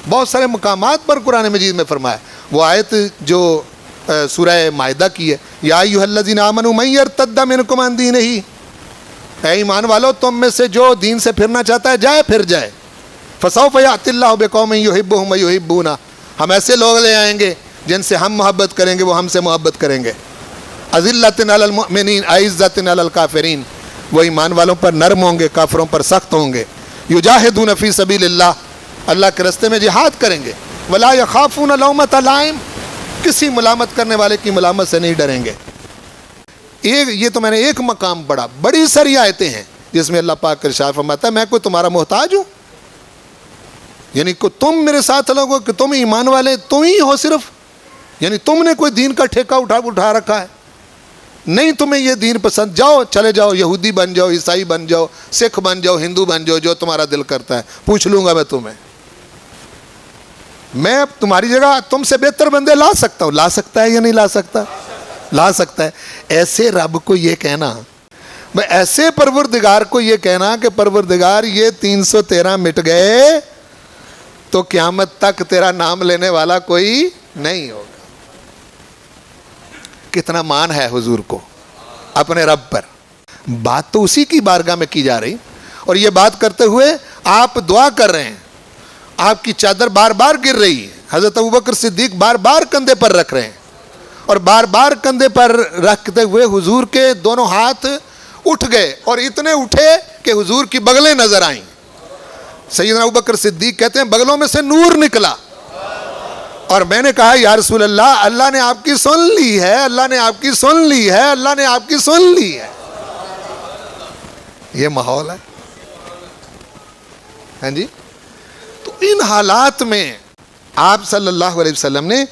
بہت سارے مقامات پر قرآن مجید میں فرمایا۔ وہ آیت جو سورہ مائدہ کی ہے، یا ایھا الذین آمنوا من یرتد منکم عن دینہ، اے ایمان والو تم میں سے جو دین سے پھرنا چاہتا ہے جائے پھر جائے، فسوف یأتی اللہ بقوم یحبهم ویحبونہ، ہم ایسے لوگ لے آئیں گے جن سے ہم محبت کریں گے، وہ ہم سے محبت کریں گے۔ اذلۃ علی المؤمنین اعزۃ علی الکافرین، وہ ایمان والوں پر نرم ہوں گے، کافروں پر سخت ہوں گے۔ یجاہدون فی سبیل اللہ، اللہ کے راستے میں جہاد کریں گے۔ ولا یخافون لومۃ لائم، کسی ملامت کرنے والے کی ملامت سے نہیں ڈریں گے۔ یہ تو میں نے ایک مقام پڑھا، بڑی ساری آیتیں ہیں جس میں اللہ پاک ارشاد فرماتا ہے میں کوئی تمہارا محتاج ہوں؟ یعنی کہ تم میرے ساتھ لوگو کہ تم ایمان والے تم ہی ہو صرف، یعنی تم نے کوئی دین کا ٹھیکہ اٹھا رکھا ہے؟ نہیں تمہیں یہ دین پسند، جاؤ چلے جاؤ، یہودی بن جاؤ، عیسائی بن جاؤ، سکھ بن جاؤ، ہندو بن جاؤ، جو تمہارا دل کرتا ہے، پوچھ لوں گا میں تمہیں۔ میں اب تمہاری جگہ تم سے بہتر بندے لا سکتا ہوں. لا سکتا ہے یا نہیں لا سکتا؟ لا سکتا ہے. ایسے رب کو یہ کہنا، ایسے پروردگار کو یہ کہنا کہ پروردگار یہ 313 مٹ گئے تو قیامت تک تیرا نام لینے والا کوئی نہیں ہوگا. کتنا مان ہے حضور کو اپنے رب پر. بات تو اسی کی بارگاہ میں کی جا رہی، اور یہ بات کرتے ہوئے آپ دعا کر رہے ہیں. آپ کی چادر بار بار گر رہی ہے. حضرت ابوبکر صدیق بار بار کندھے پر رکھ رہے ہیں، اور بار بار کندھے پر رکھتے ہوئے حضور کے دونوں ہاتھ اٹھ گئے، اور اتنے اٹھے کہ حضور کی بغلیں نظر آئیں. سیدنا ابوبکر صدیق کہتے ہیں بغلوں میں سے نور نکلا، اور میں نے کہا یا رسول اللہ، اللہ نے آپ کی سن لی ہے، اللہ نے آپ کی سن لی ہے، اللہ نے آپ کی سن لی ہے. یہ ماحول ہے. ہاں جی. تو ان حالات میں آپ صلی اللہ علیہ وسلم نے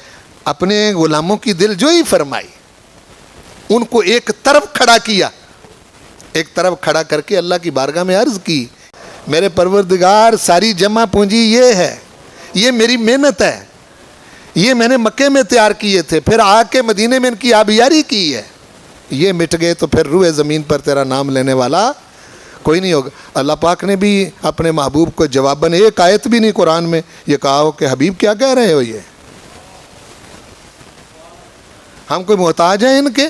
اپنے غلاموں کی دل جوئی فرمائی، ان کو ایک طرف کھڑا کیا، ایک طرف کھڑا کر کے اللہ کی بارگاہ میں عرض کی، میرے پروردگار ساری جمع پونجی یہ ہے، یہ میری محنت ہے، یہ میں نے مکے میں تیار کیے تھے، پھر آ کے مدینے میں ان کی آبیاری کی ہے، یہ مٹ گئے تو پھر روئے زمین پر تیرا نام لینے والا کوئی نہیں ہوگا. اللہ پاک نے بھی اپنے محبوب کو جواباً ایک آیت بھی نہیں قرآن میں یہ کہا ہو کہ حبیب کیا کہہ رہے ہو، یہ ہم کوئی محتاج ہیں ان کے.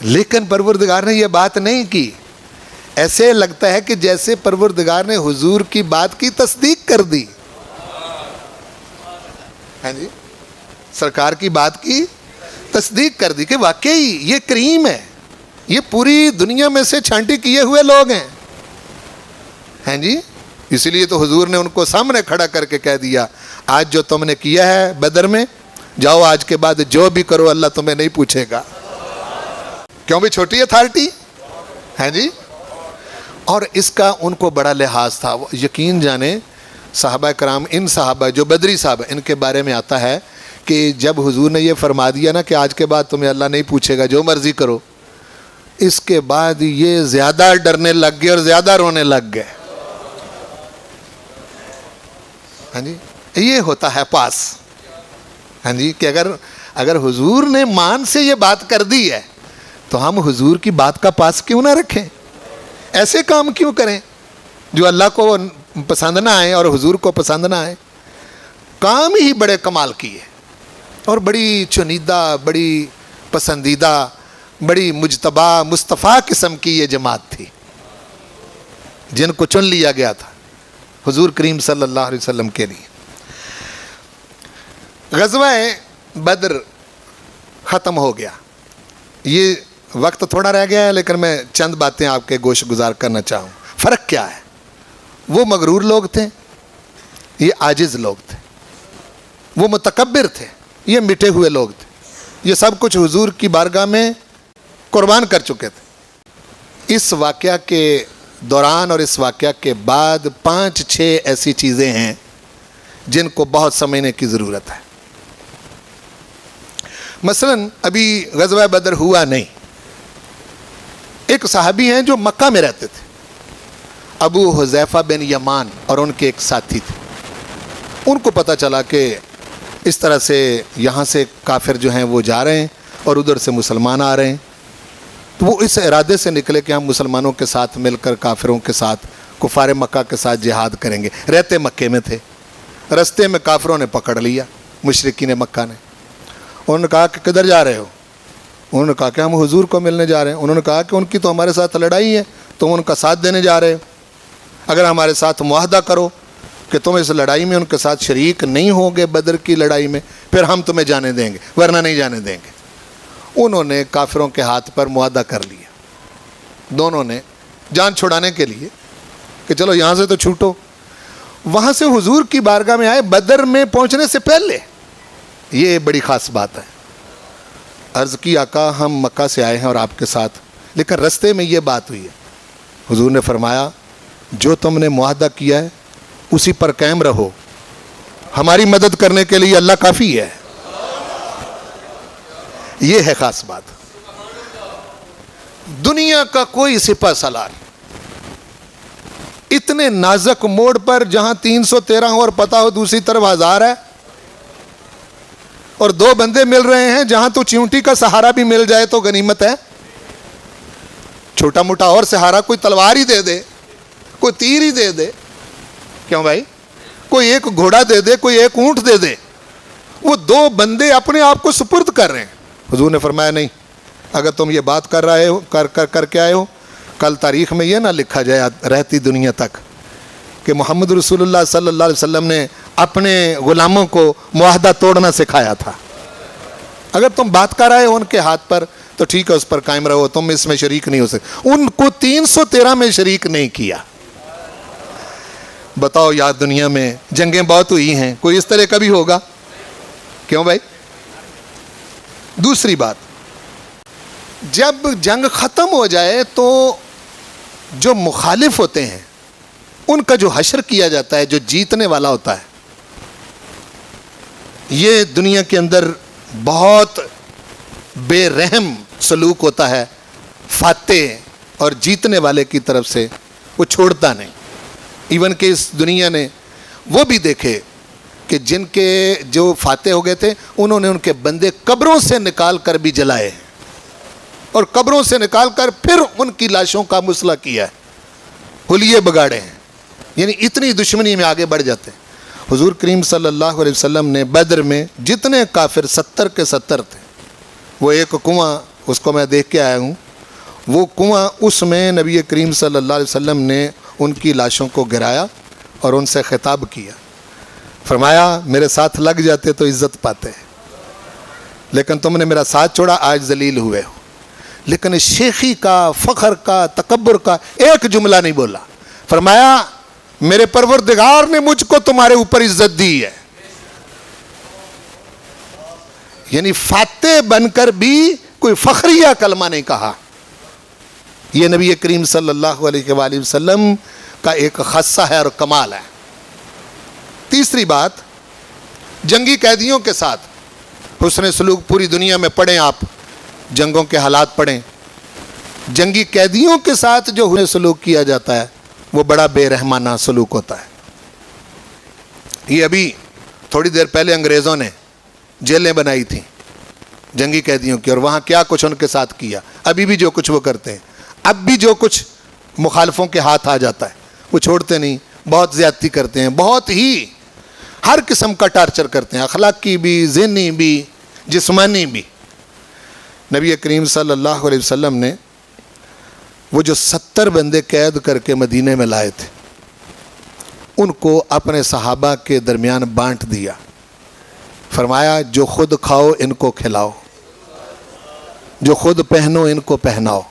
لیکن پروردگار نے یہ بات نہیں کی. ایسے لگتا ہے کہ جیسے پروردگار نے حضور کی بات کی تصدیق کر دی. ہاں جی. سرکار کی بات کی تصدیق کر دی کہ واقعی یہ کریم ہے، یہ پوری دنیا میں سے چھانٹی کیے ہوئے لوگ ہیں. ہیں جی. اسی لیے تو حضور نے ان کو سامنے کھڑا کر کے کہہ دیا، آج جو تم نے کیا ہے بدر میں، جاؤ آج کے بعد جو بھی کرو اللہ تمہیں نہیں پوچھے گا. کیوں بھی چھوٹی اتھارٹی ہے جی. اور اس کا ان کو بڑا لحاظ تھا. یقین جانے صحابہ کرام، ان صحابہ جو بدری صحابہ، ان کے بارے میں آتا ہے کہ جب حضور نے یہ فرما دیا نا کہ آج کے بعد تمہیں اللہ نہیں پوچھے گا، جو مرضی کرو، اس کے بعد یہ زیادہ ڈرنے لگ گئے اور زیادہ رونے لگ گئے. ہاں جی. یہ ہوتا ہے پاس. ہاں جی. کہ اگر حضور نے مان سے یہ بات کر دی ہے تو ہم حضور کی بات کا پاس کیوں نہ رکھیں؟ ایسے کام کیوں کریں جو اللہ کو پسند نہ آئے اور حضور کو پسند نہ آئے؟ کام ہی بڑے کمال کیے، اور بڑی چنیدہ، بڑی پسندیدہ، بڑی مجتبہ مصطفیٰ قسم کی یہ جماعت تھی جن کو چن لیا گیا تھا حضور کریم صلی اللہ علیہ وسلم کے لیے. غزوہ بدر ختم ہو گیا. یہ وقت تھوڑا رہ گیا ہے لیکن میں چند باتیں آپ کے گوش گزار کرنا چاہوں. فرق کیا ہے؟ وہ مغرور لوگ تھے، یہ عاجز لوگ تھے. وہ متکبر تھے، یہ مٹے ہوئے لوگ تھے. یہ سب کچھ حضور کی بارگاہ میں قربان کر چکے تھے. اس واقعہ کے دوران اور اس واقعہ کے بعد 5-6 ایسی چیزیں ہیں جن کو بہت سمجھنے کی ضرورت ہے. مثلا ابھی غزوہ بدر ہوا نہیں. ایک صحابی ہیں جو مکہ میں رہتے تھے، ابو حذیفہ بن یمان، اور ان کے ایک ساتھی تھے. ان کو پتہ چلا کہ اس طرح سے یہاں سے کافر جو ہیں وہ جا رہے ہیں اور ادھر سے مسلمان آ رہے ہیں. تو وہ اس ارادے سے نکلے کہ ہم مسلمانوں کے ساتھ مل کر کافروں کے ساتھ، کفار مکہ کے ساتھ جہاد کریں گے. رہتے مکے میں تھے. رستے میں کافروں نے پکڑ لیا، مشرکین مکہ نے. انہوں نے کہا کہ کدھر جا رہے ہو؟ انہوں نے کہا کہ ہم حضور کو ملنے جا رہے ہیں. انہوں نے کہا کہ ان کی تو ہمارے ساتھ لڑائی ہے، تم ان کا ساتھ دینے جا رہے ہو. اگر ہمارے ساتھ معاہدہ کرو کہ تم اس لڑائی میں ان کے ساتھ شریک نہیں ہوگے، بدر کی لڑائی میں، پھر ہم تمہیں جانے دیں گے، ورنہ نہیں جانے دیں گے. انہوں نے کافروں کے ہاتھ پر معاہدہ کر لیا، دونوں نے، جان چھڑانے کے لیے کہ چلو یہاں سے تو چھوٹو. وہاں سے حضور کی بارگاہ میں آئے بدر میں پہنچنے سے پہلے. یہ بڑی خاص بات ہے. عرض کی آقا ہم مکہ سے آئے ہیں اور آپ کے ساتھ، لیکن رستے میں یہ بات ہوئی ہے. حضور نے فرمایا جو تم نے معاہدہ کیا ہے اسی پر قائم رہو، ہماری مدد کرنے کے لیے اللہ کافی ہے. یہ ہے خاص بات. دنیا کا کوئی سپہ سالار اتنے نازک موڑ پر جہاں 313 اور پتا ہو دوسری طرف 1000 ہے، اور 2 بندے مل رہے ہیں، جہاں تو چیونٹی کا سہارا بھی مل جائے تو غنیمت ہے. چھوٹا موٹا اور سہارا، کوئی تلوار ہی دے دے، کوئی تیر ہی دے دے، کیوں بھائی، کوئی ایک گھوڑا دے دے، کوئی ایک اونٹ دے دے. وہ 2 بندے اپنے آپ کو سپرد کر رہے ہیں. حضور نے فرمایا نہیں، اگر تم یہ بات کر رہے ہو کر کے آئے ہو، کل تاریخ میں یہ نہ لکھا جائے رہتی دنیا تک کہ محمد رسول اللہ صلی اللہ علیہ وسلم نے اپنے غلاموں کو معاہدہ توڑنا سکھایا تھا. اگر تم بات کر رہے ہو ان کے ہاتھ پر تو ٹھیک ہے، اس پر قائم رہو، تم اس میں شریک نہیں ہو سکتے. ان کو 313 میں شریک نہیں کیا. بتاؤ یار، دنیا میں جنگیں بہت ہوئی ہیں، کوئی اس طرح کا بھی ہوگا؟ کیوں بھائی؟ دوسری بات، جب جنگ ختم ہو جائے تو جو مخالف ہوتے ہیں ان کا جو حشر کیا جاتا ہے، جو جیتنے والا ہوتا ہے، یہ دنیا کے اندر بہت بے رحم سلوک ہوتا ہے. فاتح اور جیتنے والے کی طرف سے وہ چھوڑتا نہیں. ایون کہ اس دنیا نے وہ بھی دیکھے کہ جن کے جو فاتح ہو گئے تھے انہوں نے ان کے بندے قبروں سے نکال کر بھی جلائے، اور قبروں سے نکال کر پھر ان کی لاشوں کا مسئلہ کیا ہے، حلیے بگاڑے ہیں. یعنی اتنی دشمنی میں آگے بڑھ جاتے ہیں. حضور کریم صلی اللہ علیہ وسلم نے بدر میں جتنے کافر 70 کے 70 تھے، وہ ایک کنواں، اس کو میں دیکھ کے آیا ہوں، وہ کنواں، اس میں نبی کریم صلی اللہ علیہ وسلم نے ان کی لاشوں کو گرایا اور ان سے خطاب کیا. فرمایا میرے ساتھ لگ جاتے تو عزت پاتے، لیکن تم نے میرا ساتھ چھوڑا، آج ذلیل ہوئے ہو. لیکن شیخی کا، فخر کا، تکبر کا ایک جملہ نہیں بولا. فرمایا میرے پروردگار نے مجھ کو تمہارے اوپر عزت دی ہے. یعنی فاتح بن کر بھی کوئی فخریہ کلمہ نہیں کہا. یہ نبی کریم صلی اللہ علیہ وآلہ وسلم کا ایک خاصہ ہے اور کمال ہے. تیسری بات، جنگی قیدیوں کے ساتھ حسن سلوک پوری دنیا میں پڑھیں، آپ جنگوں کے حالات پڑھیں، جنگی قیدیوں کے ساتھ جو حسن سلوک کیا جاتا ہے وہ بڑا بے رحمانہ سلوک ہوتا ہے. یہ ابھی تھوڑی دیر پہلے انگریزوں نے جیلیں بنائی تھیں جنگی قیدیوں کی، اور وہاں کیا کچھ ان کے ساتھ کیا. ابھی بھی جو کچھ وہ کرتے ہیں، اب بھی جو کچھ مخالفوں کے ہاتھ آ جاتا ہے وہ چھوڑتے نہیں، بہت زیادتی کرتے ہیں، بہت ہی ہر قسم کا ٹارچر کرتے ہیں، اخلاقی بھی، ذہنی بھی، جسمانی بھی. نبی کریم صلی اللہ علیہ وسلم نے وہ جو 70 بندے قید کر کے مدینے میں لائے تھے ان کو اپنے صحابہ کے درمیان بانٹ دیا. فرمایا جو خود کھاؤ ان کو کھلاؤ، جو خود پہنو ان کو پہناؤ،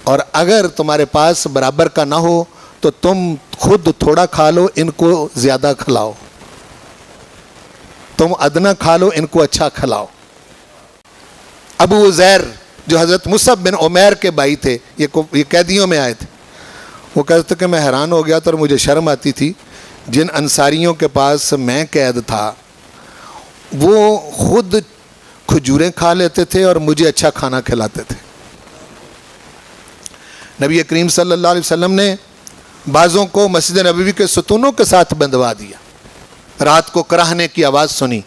اور اگر تمہارے پاس برابر کا نہ ہو تو تم خود تھوڑا کھا لو، ان کو زیادہ کھلاؤ، تم ادنا کھا لو، ان کو اچھا کھلاؤ. ابو عزیر جو حضرت مصعب بن عمیر کے بھائی تھے، یہ قیدیوں میں آئے تھے، وہ کہتے تھے کہ میں حیران ہو گیا تھا اور مجھے شرم آتی تھی، جن انصاریوں کے پاس میں قید تھا وہ خود کھجوریں کھا لیتے تھے اور مجھے اچھا کھانا کھلاتے تھے. نبی کریم صلی اللہ علیہ وسلم نے بعضوں کو مسجد نبوی کے ستونوں کے ساتھ بندھوا دیا. رات کو کراہنے کی آواز سنی،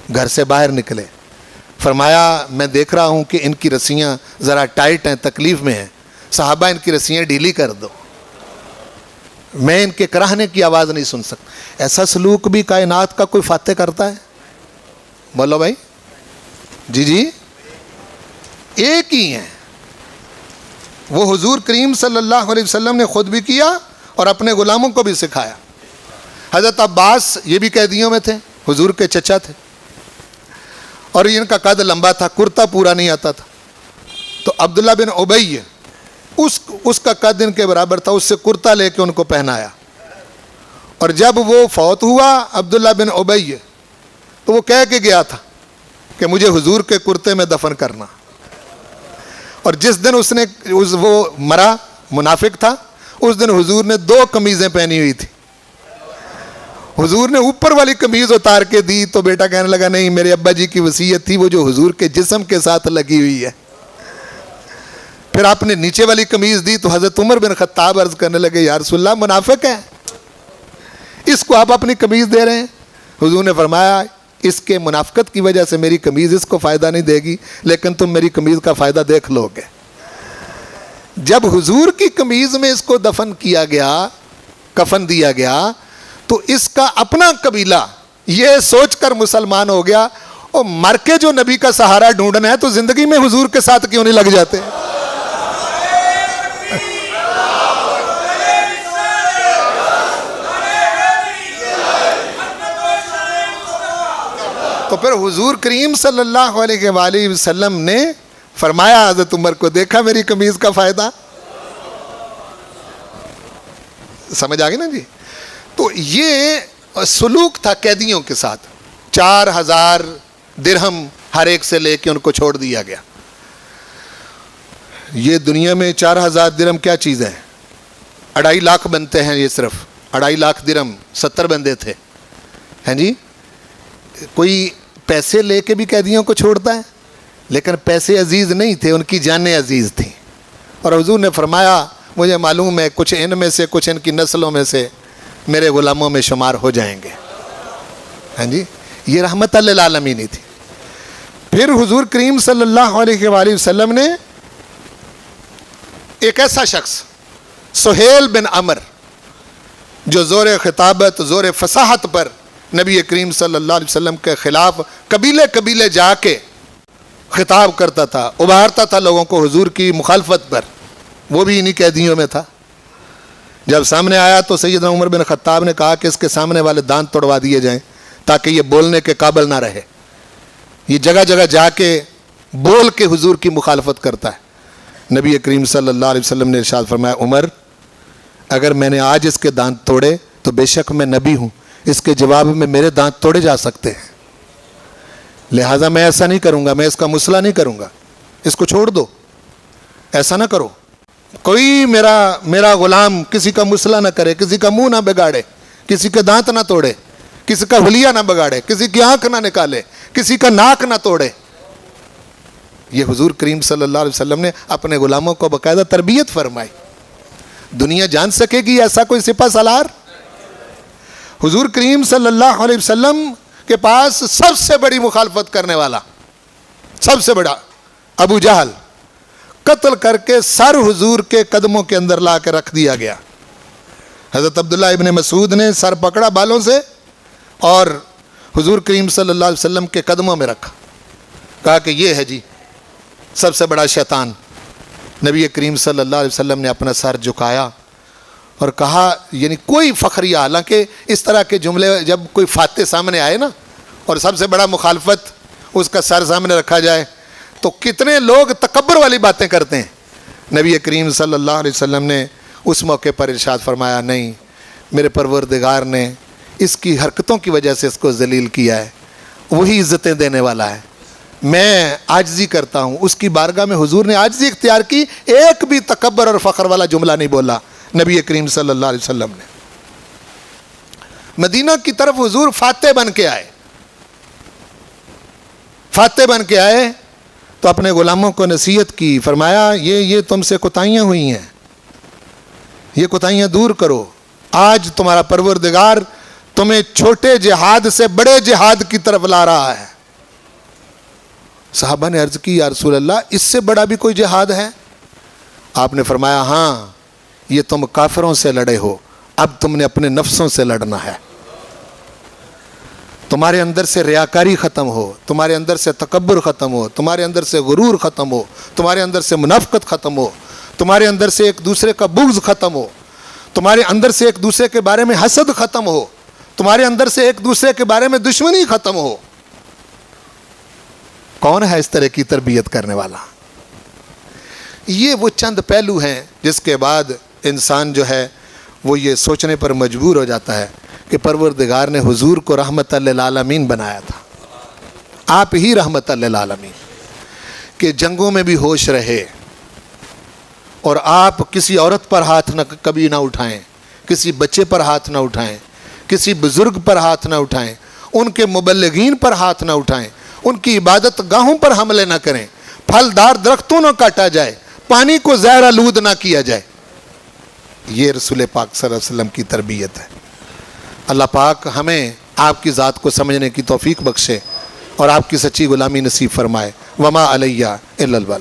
گھر سے باہر نکلے. فرمایا میں دیکھ رہا ہوں کہ ان کی رسیاں ذرا ٹائٹ ہیں، تکلیف میں ہیں، صحابہ ان کی رسیاں ڈھیلی کر دو، میں ان کے کراہنے کی آواز نہیں سن سکتا. ایسا سلوک بھی کائنات کا کوئی فاتح کرتا ہے؟ بولو بھائی. جی ایک ہی ہیں. وہ حضور کریم صلی اللہ علیہ وسلم نے خود بھی کیا اور اپنے غلاموں کو بھی سکھایا. حضرت عباس یہ بھی قیدیوں میں تھے، حضور کے چچا تھے، اور ان کا قد لمبا تھا، کرتا پورا نہیں آتا تھا. تو عبداللہ بن ابی اس کا قد ان کے برابر تھا، اس سے کرتا لے کے ان کو پہنایا. اور جب وہ فوت ہوا عبداللہ بن ابی تو وہ کہہ کے گیا تھا کہ مجھے حضور کے کرتے میں دفن کرنا. اور جس دن وہ مرا، منافق تھا، اس دن حضور نے 2 قمیضیں پہنی ہوئی تھی. حضور نے اوپر والی قمیض اتار کے دی تو بیٹا کہنے لگا نہیں، میرے ابا جی کی وصیت تھی وہ جو حضور کے جسم کے ساتھ لگی ہوئی ہے. پھر آپ نے نیچے والی قمیض دی تو حضرت عمر بن خطاب عرض کرنے لگے یا رسول اللہ منافق ہے، اس کو آپ اپنی قمیض دے رہے ہیں؟ حضور نے فرمایا اس کے منافقت کی وجہ سے میری قمیض اس کو فائدہ نہیں دے گی، لیکن تم میری قمیض کا فائدہ دیکھ لو گے۔ جب حضور کی قمیض میں اس کو دفن کیا گیا، کفن دیا گیا، تو اس کا اپنا قبیلہ یہ سوچ کر مسلمان ہو گیا، اور مر کے جو نبی کا سہارا ڈھونڈنا ہے تو زندگی میں حضور کے ساتھ کیوں نہیں لگ جاتے؟ تو پھر حضور کریم صلی اللہ علیہ وآلہ وسلم نے فرمایا حضرت عمر کو، دیکھا میری قمیض کا فائدہ؟ سمجھ آگئی نا جی؟ تو یہ سلوک تھا قیدیوں کے ساتھ۔ 4000 درہم ہر ایک سے لے کے ان کو چھوڑ دیا گیا۔ یہ دنیا میں 4000 درہم کیا چیز ہے؟ 2.5 لاکھ بنتے ہیں، یہ صرف 2.5 لاکھ درہم 70 بندے تھے، ہیں جی؟ کوئی پیسے لے کے بھی قیدیوں کو چھوڑتا ہے، لیکن پیسے عزیز نہیں تھے، ان کی جانیں عزیز تھیں۔ اور حضور نے فرمایا مجھے معلوم ہے کچھ ان میں سے، کچھ ان کی نسلوں میں سے میرے غلاموں میں شمار ہو جائیں گے، ہیں جی؟ یہ رحمت للعالمین ہی تھی۔ پھر حضور کریم صلی اللہ علیہ وآلہ وسلم نے ایک ایسا شخص سہیل بن عمر جو زور خطابت، زور فصاحت پر نبی کریم صلی اللہ علیہ وسلم کے خلاف قبیلے قبیلے جا کے خطاب کرتا تھا، ابھارتا تھا لوگوں کو حضور کی مخالفت پر، وہ بھی انہی قیدیوں میں تھا۔ جب سامنے آیا تو سیدنا عمر بن خطاب نے کہا کہ اس کے سامنے والے دانت توڑوا دیے جائیں تاکہ یہ بولنے کے قابل نہ رہے، یہ جگہ جگہ جا کے بول کے حضور کی مخالفت کرتا ہے۔ نبی کریم صلی اللہ علیہ وسلم نے ارشاد فرمایا عمر اگر میں نے آج اس کے دانت توڑے تو بے شک میں نبی ہوں، اس کے جواب میں میرے دانت توڑے جا سکتے ہیں، لہٰذا میں ایسا نہیں کروں گا، میں اس کا مسئلہ نہیں کروں گا، اس کو چھوڑ دو، ایسا نہ کرو، کوئی میرا غلام کسی کا مسئلہ نہ کرے، کسی کا منہ نہ بگاڑے، کسی کے دانت نہ توڑے، کسی کا حلیہ نہ بگاڑے، کسی کی آنکھ نہ نکالے، کسی کا ناک نہ توڑے۔ یہ حضور کریم صلی اللہ علیہ وسلم نے اپنے غلاموں کو باقاعدہ تربیت فرمائی۔ دنیا جان سکے گی ایسا کوئی سپہ سالار؟ حضور کریم صلی اللہ علیہ وسلم کے پاس سب سے بڑی مخالفت کرنے والا، سب سے بڑا ابو جہل، قتل کر کے سر حضور کے قدموں کے اندر لا کے رکھ دیا گیا۔ حضرت عبداللہ ابن مسعود نے سر پکڑا بالوں سے اور حضور کریم صلی اللہ علیہ وسلم کے قدموں میں رکھا، کہا کہ یہ ہے جی سب سے بڑا شیطان۔ نبی کریم صلی اللہ علیہ وسلم نے اپنا سر جھکایا اور کہا، یعنی کوئی فخریہ، حالانکہ اس طرح کے جملے جب کوئی فاتح سامنے آئے نا اور سب سے بڑا مخالفت اس کا سر سامنے رکھا جائے تو کتنے لوگ تکبر والی باتیں کرتے ہیں۔ نبی کریم صلی اللہ علیہ وسلم نے اس موقع پر ارشاد فرمایا نہیں، میرے پروردگار نے اس کی حرکتوں کی وجہ سے اس کو ذلیل کیا ہے، وہی عزتیں دینے والا ہے، میں عاجزی کرتا ہوں۔ اس کی بارگاہ میں حضور نے عاجزی اختیار کی، ایک بھی تکبر اور فخر والا جملہ نہیں بولا نبی کریم صلی اللہ علیہ وسلم نے۔ مدینہ کی طرف حضور فاتح بن کے آئے، فاتح بن کے آئے تو اپنے غلاموں کو نصیحت کی، فرمایا یہ تم سے کوتاہیاں ہوئی ہیں، یہ کوتاہیاں دور کرو، آج تمہارا پروردگار تمہیں چھوٹے جہاد سے بڑے جہاد کی طرف لا رہا ہے۔ صحابہ نے عرض کی یا رسول اللہ اس سے بڑا بھی کوئی جہاد ہے؟ آپ نے فرمایا ہاں، یہ تم کافروں سے لڑے ہو، اب تم نے اپنے نفسوں سے لڑنا ہے۔ تمہارے اندر سے ریاکاری ختم ہو، تمہارے اندر سے تکبر ختم ہو، تمہارے اندر سے غرور ختم ہو، تمہارے اندر سے منافقت ختم ہو، تمہارے اندر سے ایک دوسرے کا بغض ختم ہو، تمہارے اندر سے ایک دوسرے کے بارے میں حسد ختم ہو، تمہارے اندر سے ایک دوسرے کے بارے میں دشمنی ختم ہو۔ کون ہے اس طرح کی تربیت کرنے والا؟ یہ وہ چند پہلو ہیں جس کے بعد انسان جو ہے وہ یہ سوچنے پر مجبور ہو جاتا ہے کہ پروردگار نے حضور کو رحمت للعالمین بنایا تھا، آپ ہی رحمت للعالمین، کہ جنگوں میں بھی ہوش رہے اور آپ کسی عورت پر ہاتھ کبھی نہ اٹھائیں، کسی بچے پر ہاتھ نہ اٹھائیں، کسی بزرگ پر ہاتھ نہ اٹھائیں، ان کے مبلغین پر ہاتھ نہ اٹھائیں، ان کی عبادت گاہوں پر حملے نہ کریں، پھلدار درختوں نہ کاٹا جائے، پانی کو زہر آلود نہ کیا جائے. یہ رسول پاک صلی اللہ علیہ وسلم کی تربیت ہے. اللہ پاک ہمیں آپ کی ذات کو سمجھنے کی توفیق بخشے اور آپ کی سچی غلامی نصیب فرمائے. وما علیہ الا البلاغ.